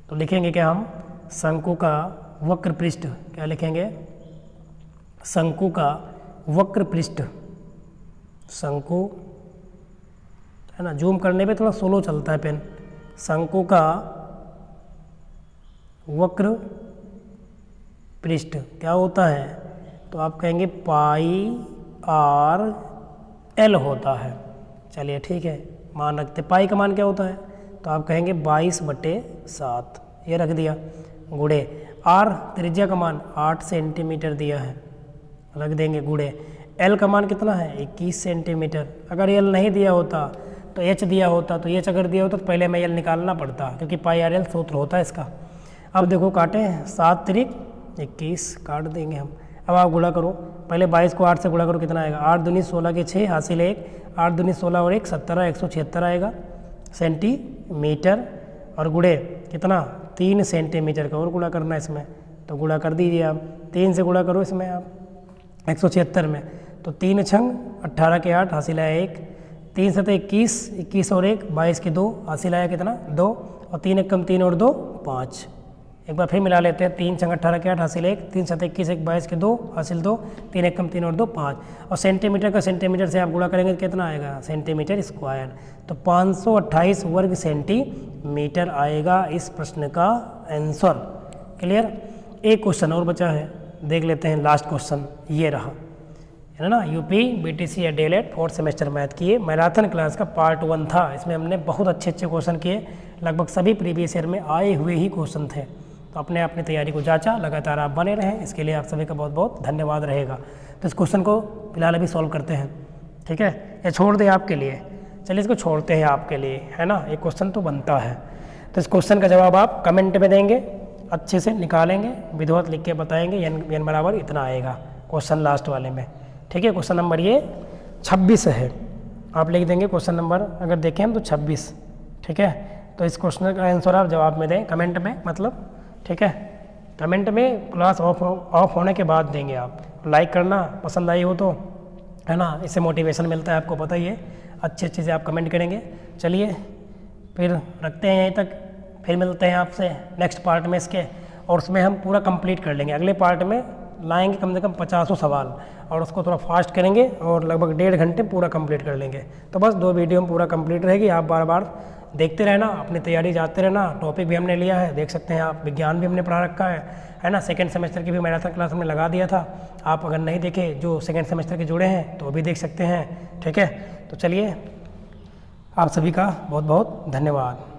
तो लिखेंगे क्या हम, शंकु का वक्र पृष्ठ, क्या लिखेंगे, शंकु का वक्र पृष्ठ, शंकु है ना, जूम करने पे थोड़ा स्लो चलता है पेन। शंकु का वक्र पृष्ठ क्या होता है, तो आप कहेंगे पाई आर एल होता है। चलिए ठीक है, मान रखते। पाई का मान क्या होता है, तो आप कहेंगे 22/7, ये रख दिया, गुड़े आर त्रिज्या का मान 8 सेंटीमीटर दिया है, रख देंगे, गुड़े एल का मान कितना है 21 सेंटीमीटर। अगर एल नहीं दिया होता तो एच दिया होता, तो एच अगर दिया होता तो पहले मैं एल निकालना पड़ता, क्योंकि पाई आर एल सूत्र होता है इसका। अब देखो काटे, 7 त्रिक 21 काट देंगे हम। अब आप गुणा करो, पहले 22 को 8 से गुणा करो, कितना आएगा, 8 दूनी 16 के 6 हासिल 1, 8 दूनी 16 और 1 17, 176 आएगा सेंटीमीटर। और गुड़े कितना 3 सेंटीमीटर का, और गुणा करना है इसमें, तो गुणा कर दीजिए आप, 3 से गुणा करो इसमें आप, 176 में। तो 3 छंग 18 के 8 हासिल आया 1, 3 7 21, 21 और 1 22 के 2 हासिल आया कितना 2, और 3 1 कम 3 और 2 5। एक बार फिर मिला लेते हैं, 3 छंग 18 के 8 हासिल 1, 3 7 21 1 22 के 2 हासिल 2, 3 1 कम 3 और 2 5। और सेंटीमीटर का सेंटीमीटर से आप गुणा करेंगे तो कितना आएगा सेंटीमीटर स्क्वायर। तो 528 वर्ग सेंटीमीटर आएगा इस प्रश्न का आंसर। क्लियर। एक क्वेश्चन और बचा है, देख लेते हैं लास्ट क्वेश्चन, ये रहा है ना। यूपी बीटीसी या डीएलएड 4th सेमेस्टर मैथ की ये मैराथन क्लास का पार्ट 1 था। इसमें हमने बहुत अच्छे क्वेश्चन किए, लगभग सभी प्रीवियस ईयर में आए हुए ही क्वेश्चन थे। तो अपने अपनी तैयारी को जांचा, लगातार आप बने रहें, इसके लिए आप सभी का बहुत बहुत धन्यवाद रहेगा। तो इस क्वेश्चन को फिलहाल अभी सॉल्व करते हैं, ठीक है, या छोड़ दें आपके लिए। चलिए इसको छोड़ते हैं आपके लिए, है ना, एक क्वेश्चन तो बनता है। तो इस क्वेश्चन का जवाब आप कमेंट में देंगे, अच्छे से निकालेंगे, विधिवत लिख के बताएंगे, एन बराबर इतना आएगा क्वेश्चन लास्ट वाले में, ठीक है। क्वेश्चन नंबर ये 26 है, आप लिख देंगे क्वेश्चन नंबर अगर देखें हम तो 26, ठीक है। तो इस क्वेश्चन का आंसर आप जवाब में दें कमेंट में, मतलब ठीक है, कमेंट में क्लास ऑफ होने के बाद देंगे आप। लाइक करना, पसंद आई हो तो, है ना, इससे मोटिवेशन मिलता है, आपको पता ही है। अच्छी चीज़ें आप कमेंट करेंगे। चलिए फिर रखते हैं यहीं तक, फिर मिलते हैं आपसे नेक्स्ट पार्ट में इसके, और उसमें हम पूरा कंप्लीट कर लेंगे। अगले पार्ट में लाएंगे कम से कम 50 सवाल, और उसको थोड़ा फास्ट करेंगे और लगभग 1.5 घंटे पूरा कंप्लीट कर लेंगे। तो बस 2 वीडियो में पूरा कंप्लीट रहेगी, आप बार बार देखते रहना, अपनी तैयारी जाते रहना। टॉपिक भी हमने लिया है, देख सकते हैं आप, विज्ञान भी हमने पढ़ा रखा है ना। 2nd सेमेस्टर की भी मैराथन क्लास हमने लगा दिया था, आप अगर नहीं देखे जो 2nd सेमेस्टर के जुड़े हैं तो भी देख सकते हैं, ठीक है। तो चलिए आप सभी का बहुत बहुत धन्यवाद।